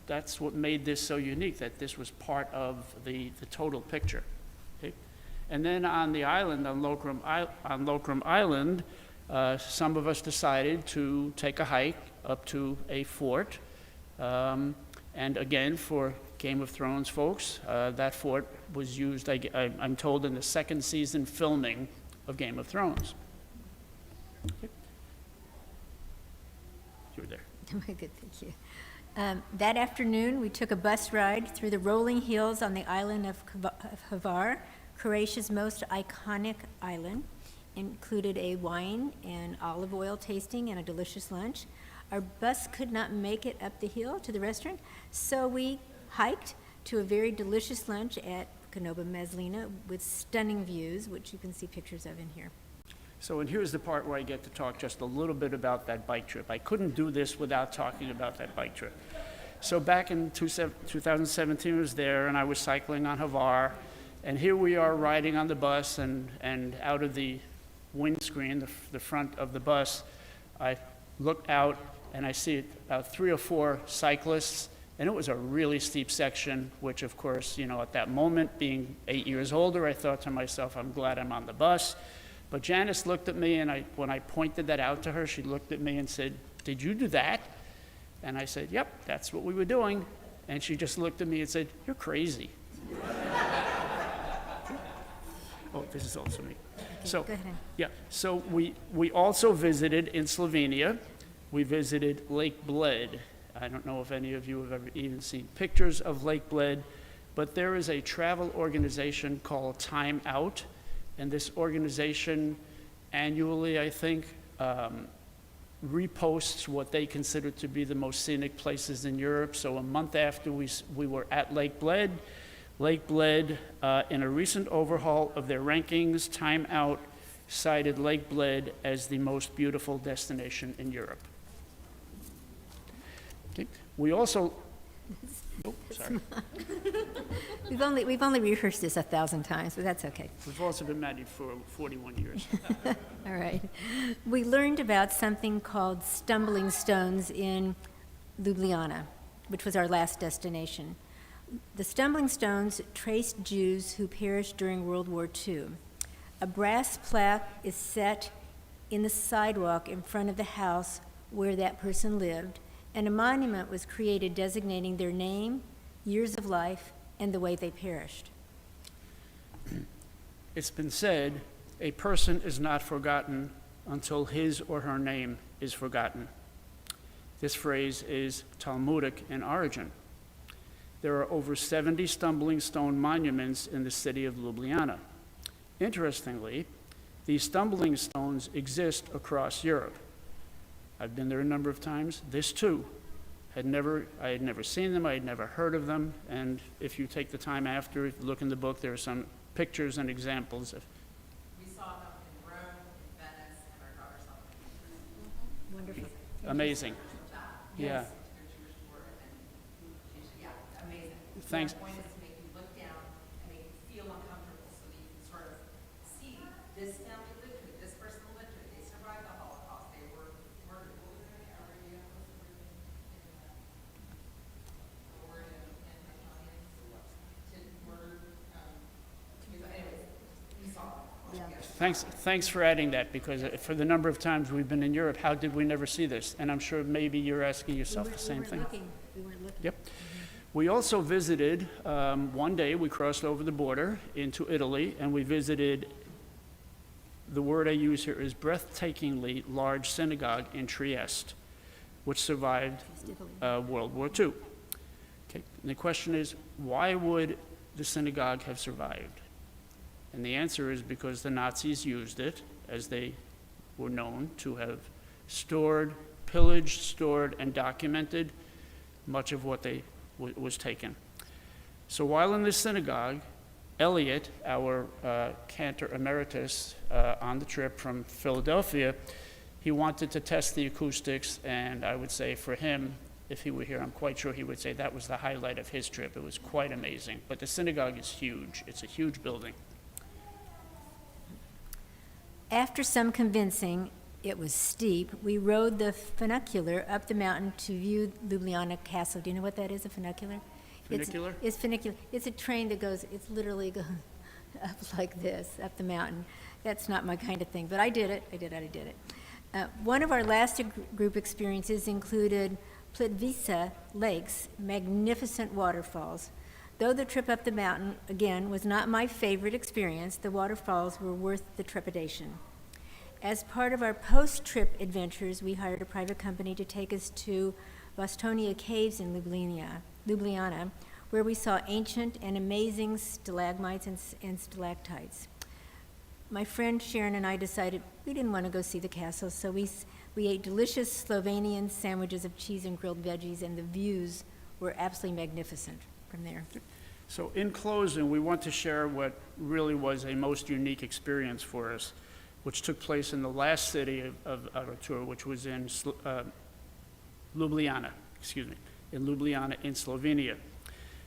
that's what made this so unique, that this was part of the total picture. Okay? And then on the island, on Lokrum Island, some of us decided to take a hike up to a fort, and again, for Game of Thrones folks, that fort was used, I'm told, in the second season filming of Game of Thrones. Okay. You were there. Good, thank you. That afternoon, we took a bus ride through the rolling hills on the island of Hvar, Croatia's most iconic island. Included a wine and olive oil tasting and a delicious lunch. Our bus could not make it up the hill to the restaurant, so we hiked to a very delicious lunch at Canova Meslina with stunning views, which you can see pictures of in here. So, and here's the part where I get to talk just a little bit about that bike trip. I couldn't do this without talking about that bike trip. So back in 2017, I was there, and I was cycling on Hvar, and here we are riding on the bus, and out of the windscreen, the front of the bus, I look out, and I see about 3 or 4 cyclists, and it was a really steep section, which of course, at that moment, being 8 years older, I thought to myself, I'm glad I'm on the bus. But Janice looked at me, and when I pointed that out to her, she looked at me and said, "Did you do that?" And I said, "Yep, that's what we were doing." And she just looked at me and said, "You're crazy." Oh, this is also me. Okay, So, go ahead. yeah, so we also visited in Slovenia. We visited Lake Bled. I don't know if any of you have ever even seen pictures of Lake Bled, but there is a travel organization called Time Out, and this organization annually, I think, reposts what they consider to be the most scenic places in Europe. So a month after we were at Lake Bled, in a recent overhaul of their rankings, Time Out cited Lake Bled as the most beautiful destination in Europe. Okay. We also, oh, sorry. We've only rehearsed this 1,000 times, but that's okay. We've also been married for 41 years. All right. We learned about something called stumbling stones in Ljubljana, which was our last destination. The stumbling stones traced Jews who perished during World War II. A brass plaque is set in the sidewalk in front of the house where that person lived, and a monument was created designating their name, years of life, and the way they perished. It's been said, a person is not forgotten until his or her name is forgotten. This phrase is Talmudic in origin. There are over 70 stumbling stone monuments in the city of Ljubljana. Interestingly, these stumbling stones exist across Europe. I've been there a number of times. This too, I had never seen them, I had never heard of them, and if you take the time after, if you look in the book, there are some pictures and examples of. We saw them in Rome, in Venice, and our daughter saw them in Wonderful. Amazing. Yeah. Yeah, amazing. Thanks. The point is to make you look down and make you this family lived to it, this person lived to it, they survived the Holocaust, they were murdered. What was their name? The word in Italian, to murder, anyways, we saw it. Thanks for adding that, because for the number of times we've been in Europe, how did we never see this? And I'm sure maybe you're asking yourself the same thing. We weren't looking. Yep. We also visited, one day we crossed over the border into Italy, and we visited, the word I use here is breathtakingly large synagogue in Trieste, which survived World War II. Okay. And the question is, why would the synagogue have survived? And the answer is because the Nazis used it, as they were known to have pillaged, stored, and documented much of what was taken. So while in this synagogue, Elliot, our Cantor emeritus on the trip from Philadelphia, he wanted to test the acoustics, and I would say for him, if he were here, I'm quite sure he would say that was the highlight of his trip. It was quite amazing. But the synagogue is huge. It's a huge building. After some convincing, it was steep, we rode the funicular up the mountain to view Ljubljana Castle. Do you know what that is, a funicular? Funicular? It's funicular. It's a train that goes, it's literally goes up like this, up the mountain. That's not my kind of thing, but I did it. I did it. One of our last group experiences included Plitvice Lakes, magnificent waterfalls. Though the trip up the mountain, again, was not my favorite experience, the waterfalls were worth the trepidation. As part of our post-trip adventures, we hired a private company to take us to Vostonia Caves in Ljubljana, where we saw ancient and amazing stalagmites and stalactites. My friend Sharon and I decided we didn't want to go see the castle, so we ate delicious Slovenian sandwiches of cheese and grilled veggies, and the views were absolutely magnificent from there. So in closing, we want to share what really was a most unique experience for us, which took place in the last city of our tour, which was in Ljubljana in Slovenia.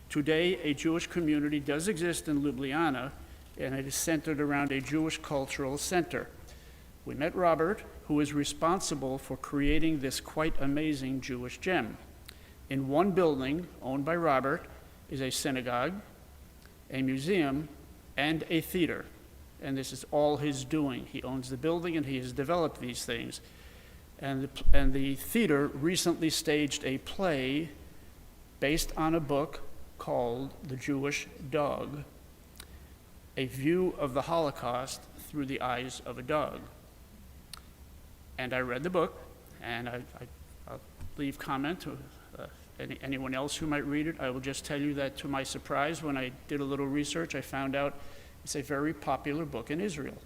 Today, a Jewish community does exist in Ljubljana, and it is centered around a Jewish cultural center. We met Robert, who is responsible for creating this quite amazing Jewish gem. In one building, owned by Robert, is a synagogue, a museum, and a theater. And this is all his doing. He owns the building, and he has developed these things. And the theater recently staged a play based on a book called The Jewish Dog, a view of the Holocaust through the eyes of a dog. And I read the book, and I'll leave comment to anyone else who might read it. I will just tell you that, to my surprise, when I did a little research, I found out it's a very popular book in Israel.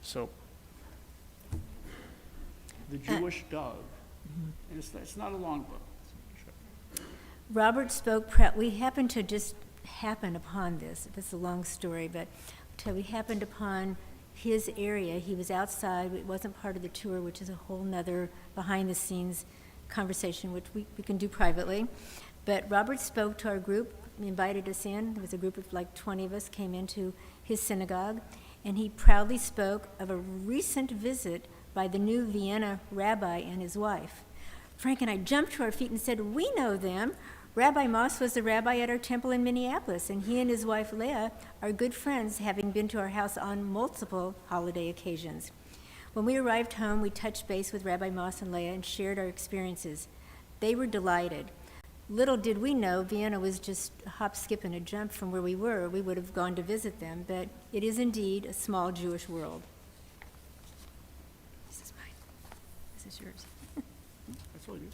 So, The Jewish Dog. And it's not a long book. Robert spoke, we happened to just happen upon this. It's a long story, but we happened upon his area. He was outside. It wasn't part of the tour, which is a whole nother behind-the-scenes conversation, which we can do privately. But Robert spoke to our group. He invited us in. There was a group of like 20 of us came into his synagogue, and he proudly spoke of a recent visit by the new Vienna rabbi and his wife. Frank and I jumped to our feet and said, "We know them. Rabbi Moss was the rabbi at our temple in Minneapolis, and he and his wife Leah are good friends, having been to our house on multiple holiday occasions." When we arrived home, we touched base with Rabbi Moss and Leah and shared our experiences. They were delighted. Little did we know Vienna was just a hop, skip, and a jump from where we were. We would have gone to visit them, but it is indeed a small Jewish world. This is mine. This is yours. That's all you.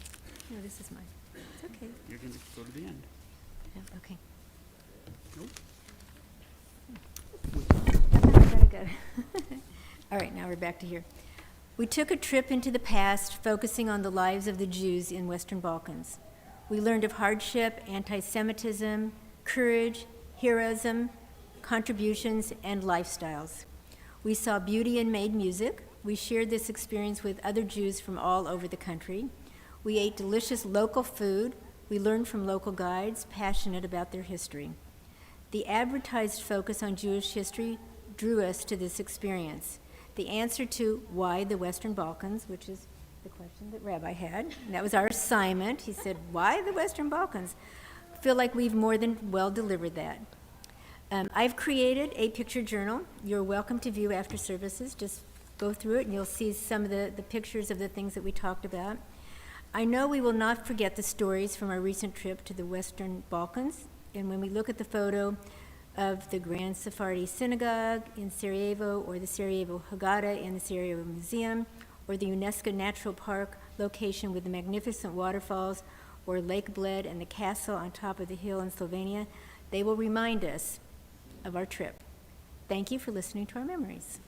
No, this is mine. It's okay. You're going to go to the end. Oh, okay. Nope. Gotta go. All right, now we're back to here. We took a trip into the past, focusing on the lives of the Jews in Western Balkans. We learned of hardship, anti-Semitism, courage, heroism, contributions, and lifestyles. We saw beauty and made music. We shared this experience with other Jews from all over the country. We ate delicious local food. We learned from local guides passionate about their history. The advertised focus on Jewish history drew us to this experience. The answer to why the Western Balkans, which is the question that Rabbi had, and that was our assignment. He said, why the Western Balkans? Feel like we've more than well delivered that. I've created a picture journal. You're welcome to view after services. Just go through it and you'll see some of the pictures of the things that we talked about. I know we will not forget the stories from our recent trip to the Western Balkans. And when we look at the photo of the Grand Sephardi Synagogue in Sarajevo, or the Sarajevo Haggadah in the Sarajevo Museum, or the UNESCO Natural Park location with the magnificent waterfalls, or Lake Bled and the castle on top of the hill in Slovenia, they will remind us of our trip. Thank you for listening to our memories.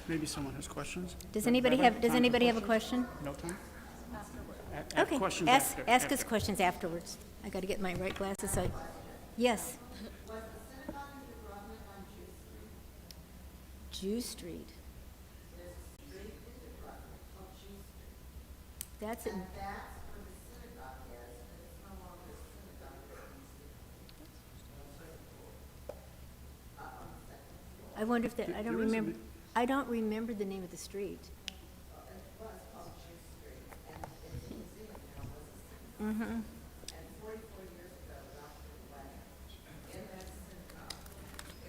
Maybe someone has questions? Does anybody Rabbi, have time for a question? No time? Okay, Questions ask after. us questions afterwards. I got to get my right glasses. So, yes. Was the synagogue in Dubrovnik on Jew Street? Jew Street. There's a street in Dubrovnik called Jew Street. That's it. And that's where the synagogue is, but it's no longer a synagogue. I wonder if that. I don't There is a remember. mi- I don't remember the name of the street. It was called Jew Street, and its museum now was a synagogue. And 44 years ago, Dr. Wedding, in that synagogue,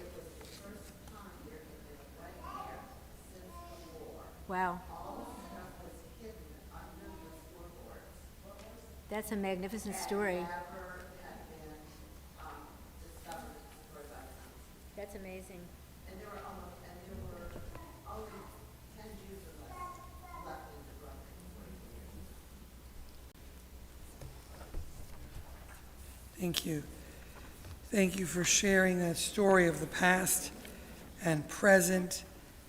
it was the first time there had been a wedding there since the war. Wow, All the stuff was hidden under the floorboards. that's a magnificent story. Never had been discovered as far as I know. That's amazing. And there were only 10 Jews or less left in Dubrovnik for 40 years. Thank you. Thank you for sharing that story of the past and present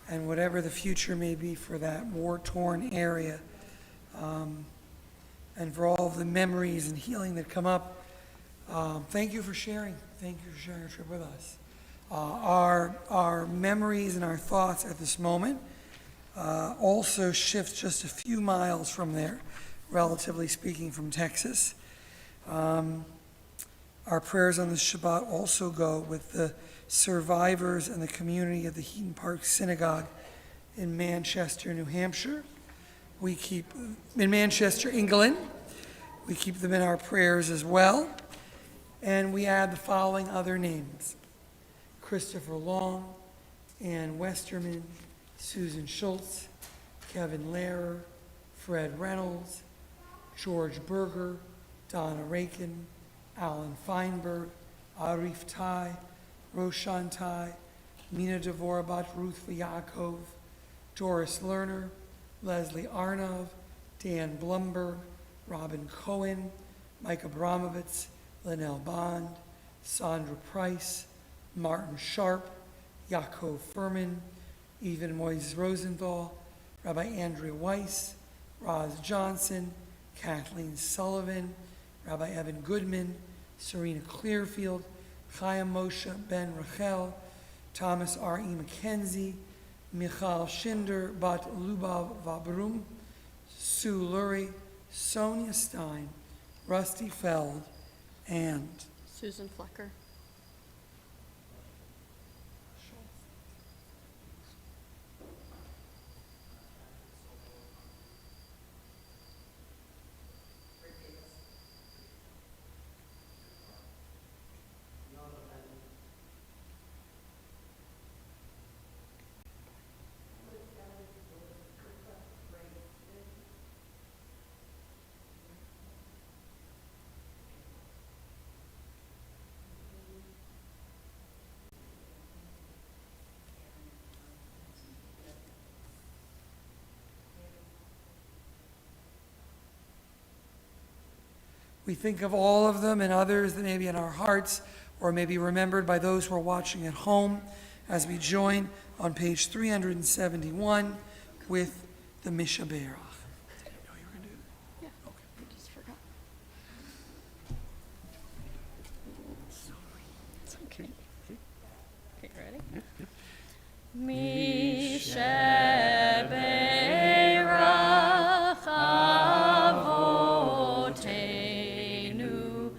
and whatever the future may be for that war-torn area. And for all of the memories and healing that come up. Thank you for sharing. Thank you for sharing your trip with us. Our memories and our thoughts at this moment also shift just a few miles from there, relatively speaking, from Texas. Our prayers on this Shabbat also go with the survivors and the community of the Heaton Park Synagogue in Manchester, New Hampshire. We keep, in Manchester, England, we keep them in our prayers as well. And we add the following other names: Christopher Long, Ann Westerman, Susan Schultz, Kevin Lehrer, Fred Reynolds, George Berger, Donna Rakin, Alan Feinberg, Arif Tai, Roshan Tai, Mina Dvorabat, Ruth Yaakov, Doris Lerner, Leslie Arnov, Dan Blumberg, Robin Cohen, Mike Abramovitz, Linnell Bond, Sandra Price, Martin Sharp, Yaakov Furman, Even Moises Rosenthal, Rabbi Andrea Weiss, Roz Johnson, Kathleen Sullivan, Rabbi Evan Goodman, Serena Clearfield, Chaim Moshe Ben Rachel, Thomas R.E. McKenzie, Michal Schinder, Bat Lubav Vabrum, Sue Lurie, Sonia Stein, Rusty Feld, and Susan Flecker. we think of all of them and others that may be in our hearts or may be remembered by those who are watching at home as we join on page 371 with the Mishaberach. Yeah, I just forgot. It's okay. Okay, ready? Mishaberach Avotenu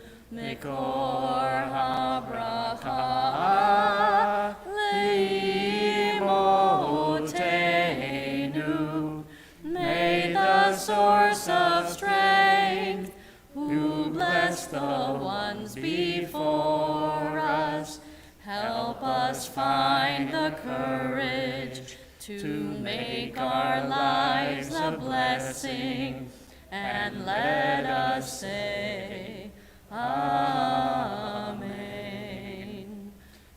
the ones before us. Help us find the courage to make our lives a blessing, and let us say, Amen.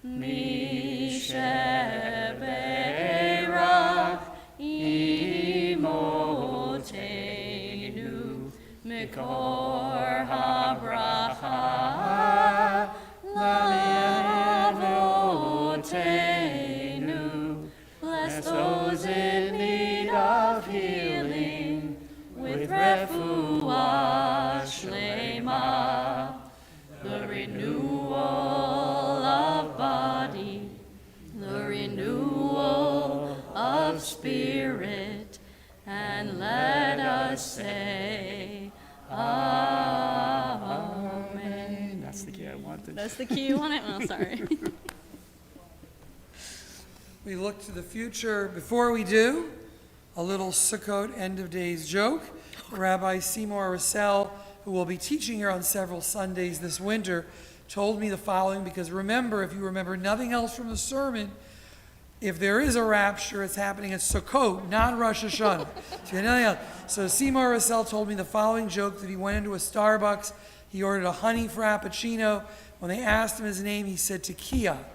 Misheberach imotenu mikor habracha lavotenu. Bless those in need of healing with refuah shlema, the renewal of body, the renewal of spirit, and let us say, Amen. That's the key I wanted. That's the key you wanted? Oh, sorry. We look to the future. Before we do, a little Sukkot end of days joke. Rabbi Seymour Russell, who will be teaching here on several Sundays this winter, told me the following, because remember, if you remember nothing else from the sermon, if there is a rapture, it's happening at Sukkot, not Rosh Hashanah. So Seymour Russell told me the following joke, that he went into a Starbucks, he ordered a honey frappuccino. When they asked him his name, he said Tekiah.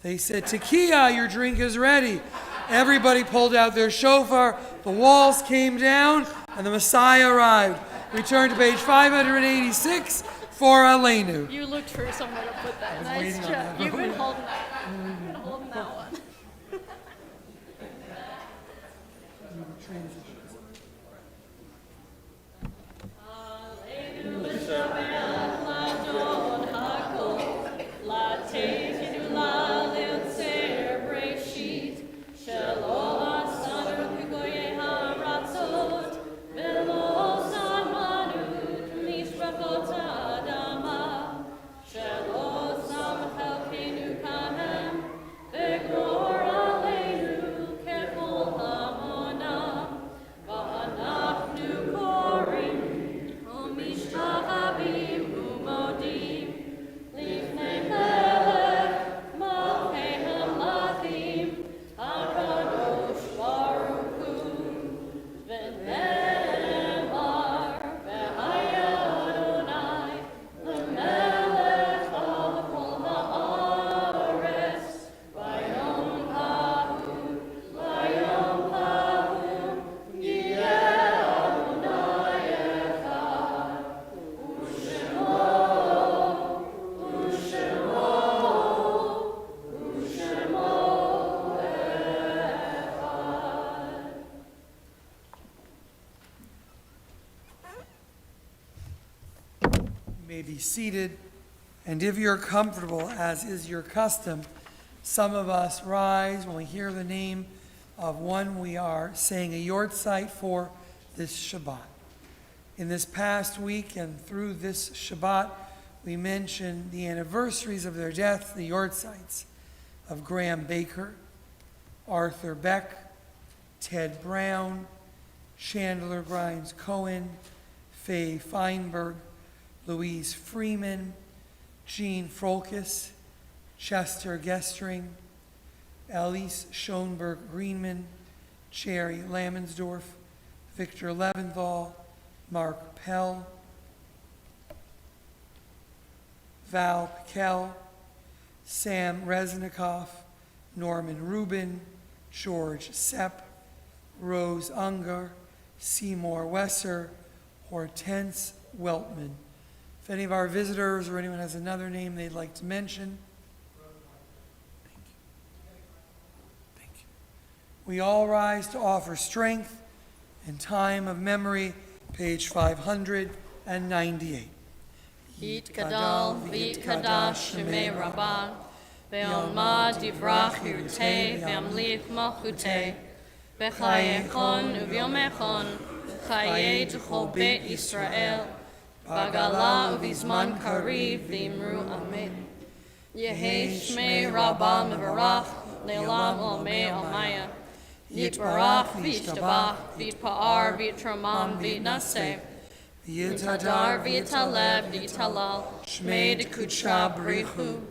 They said, Tekiah, your drink is ready. Everybody pulled out their shofar, the walls came down, and the Messiah arrived. We turn to page 586 for Aleinu. You looked for somewhere to put that. Nice waiting on job. that. You've been holding that. You've been holding that one. Be seated, and if you're comfortable, as is your custom, some of us rise when we hear the name of one we are saying a yortzeit for this Shabbat. In this past week and through this Shabbat, we mention the anniversaries of their deaths, the yortzeits of Graham Baker, Arthur Beck, Ted Brown, Chandler Grimes Cohen, Faye Feinberg, Louise Freeman, Jean Frolkis, Chester Gestring, Elise Schoenberg Greenman, Cherry Lammensdorf, Victor Leventhal, Mark Pell, Val Piquel, Sam Reznikoff, Norman Rubin, George Sepp, Rose Unger, Seymour Wesser, Hortense Weltman. If any of our visitors or anyone has another name they'd like to mention. Thank you. Thank you. We all rise to offer strength in time of memory, page 598. Yit Gadal, V'yit Kadash, Shemei Rabbah, Ve'alma Divrach Yirtei, Ve'amlich Malchutei, B'chayechon U'vyomechon, Chayei T'chol Beit Yisrael, Bagala Uvizman Kariv V'imru Amen. Yehei Shmei Rabbah Mevarach Le'olam Olmei Almaya. Yitbarach V'yishtabach V'yitpa'ar V'yitramam V'yitnaseh Yitadar v'yitaleb v'yitalal. Shmei dekutsha brichu.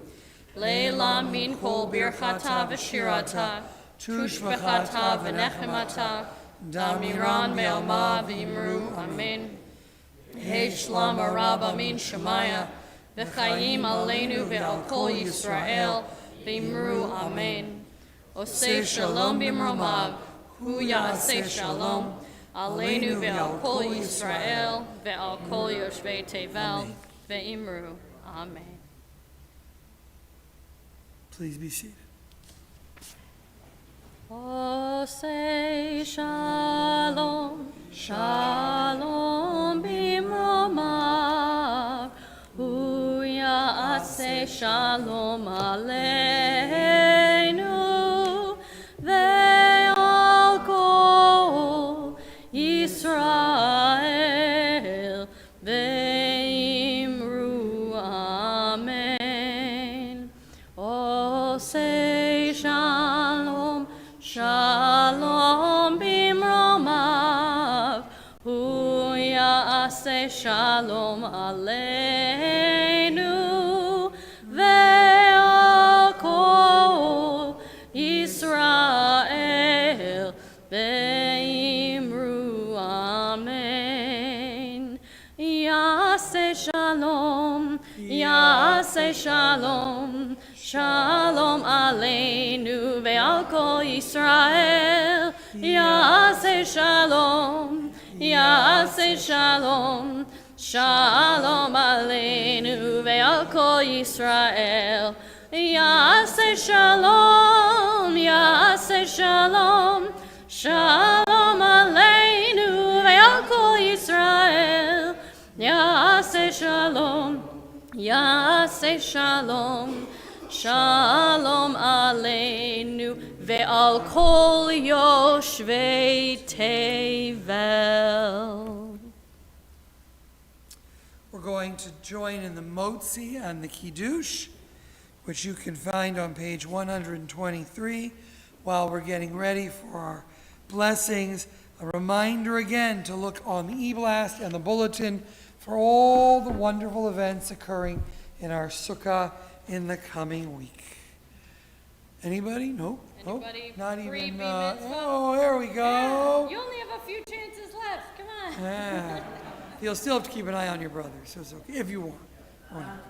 Leila min kol birchata v'shirata. Tushbachata v'nechemata. Damiran me'alma v'imru. Amen. Hey Shlam Araba min Shemaya. V'chayim aleinu ve'al kol Yisrael. V'imru. Amen. Oseh shalom b'mromav. Hu ya'aseh shalom. Aleinu ve'al kol Yisrael. Ve'al kol yoshvei tevel. Ve'imru. Amen. Please be seated. Oseh shalom, shalom b'mromav, hu ya'aseh shalom aleinu, ve'al kol Yisrael, ve'imru amen. Oseh shalom, shalom b'mromav, hu ya'aseh shalom aleinu, ve'al kol Yisrael, ve'imru amen. Ya'aseh shalom, ya'aseh shalom, shalom aleinu ve'al kol Yisrael. Ya'aseh shalom, ya'aseh shalom, shalom aleinu ve'al kol Yisrael. Ya'aseh shalom, ya'aseh shalom, shalom aleinu ve'al kol Yisrael. Ya'aseh shalom, ya'aseh shalom, shalom aleinu ve'al kol yoshvei tevel. We're going to join in the Motzi and the Kiddush, which you can find on page 123 while we're getting ready for our blessings. A reminder again to look on the e-blast and the bulletin for all the wonderful events occurring in our sukkah in the coming week. Anybody? Nope. Nope. Anybody? Not Free even. bar mitzvah? Oh, there we go. You only have a few chances left. Come on. Yeah. You'll still have to keep an eye on your brother, so it's okay if you want. Am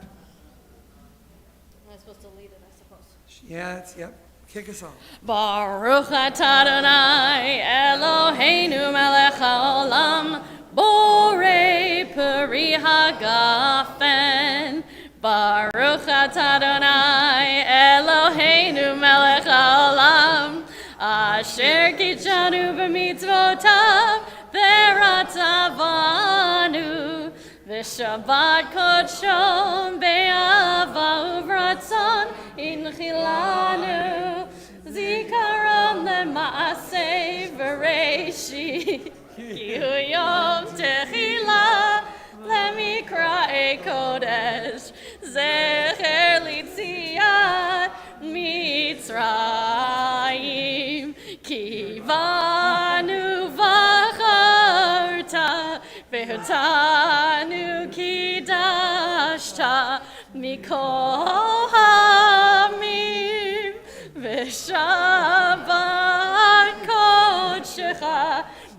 I supposed to lead it, I suppose? Yep. Kick us off. Baruch atah Adonai Eloheinu melech haolam borei peri hagafen. Baruch atah Adonai Eloheinu melech haolam asher kitshanu b'mitzvotav v'ratavanu v'shabbat kodsho be'ava uvratzon inchilanu zikaron lema'aseh v'reishi ki hu yom tehila lemikra'e kodesh zecher litziyat mitzrayim ki vanu v'charta ve'otanu kidashta mikol hamim v'shabbat kodshecha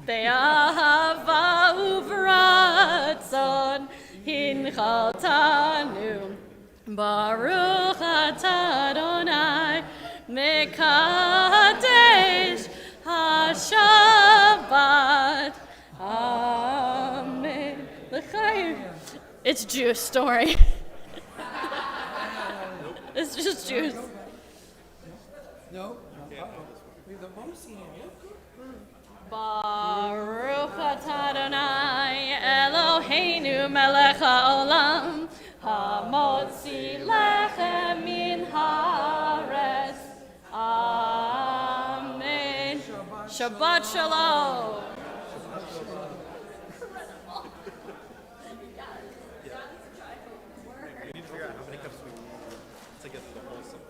be'ahava uvratzon hinchaltanu. Baruch atah Adonai mekadesh ha-shabbat. Amen. L'chaim. It's Jewish story. It's just Jews. No. We have the Motzi hand. Baruch atah Adonai Eloheinu melech haolam hamotzi lechem min haaretz. Amen. Shabbat shalom. We need to figure out how many cups we to get through the whole song.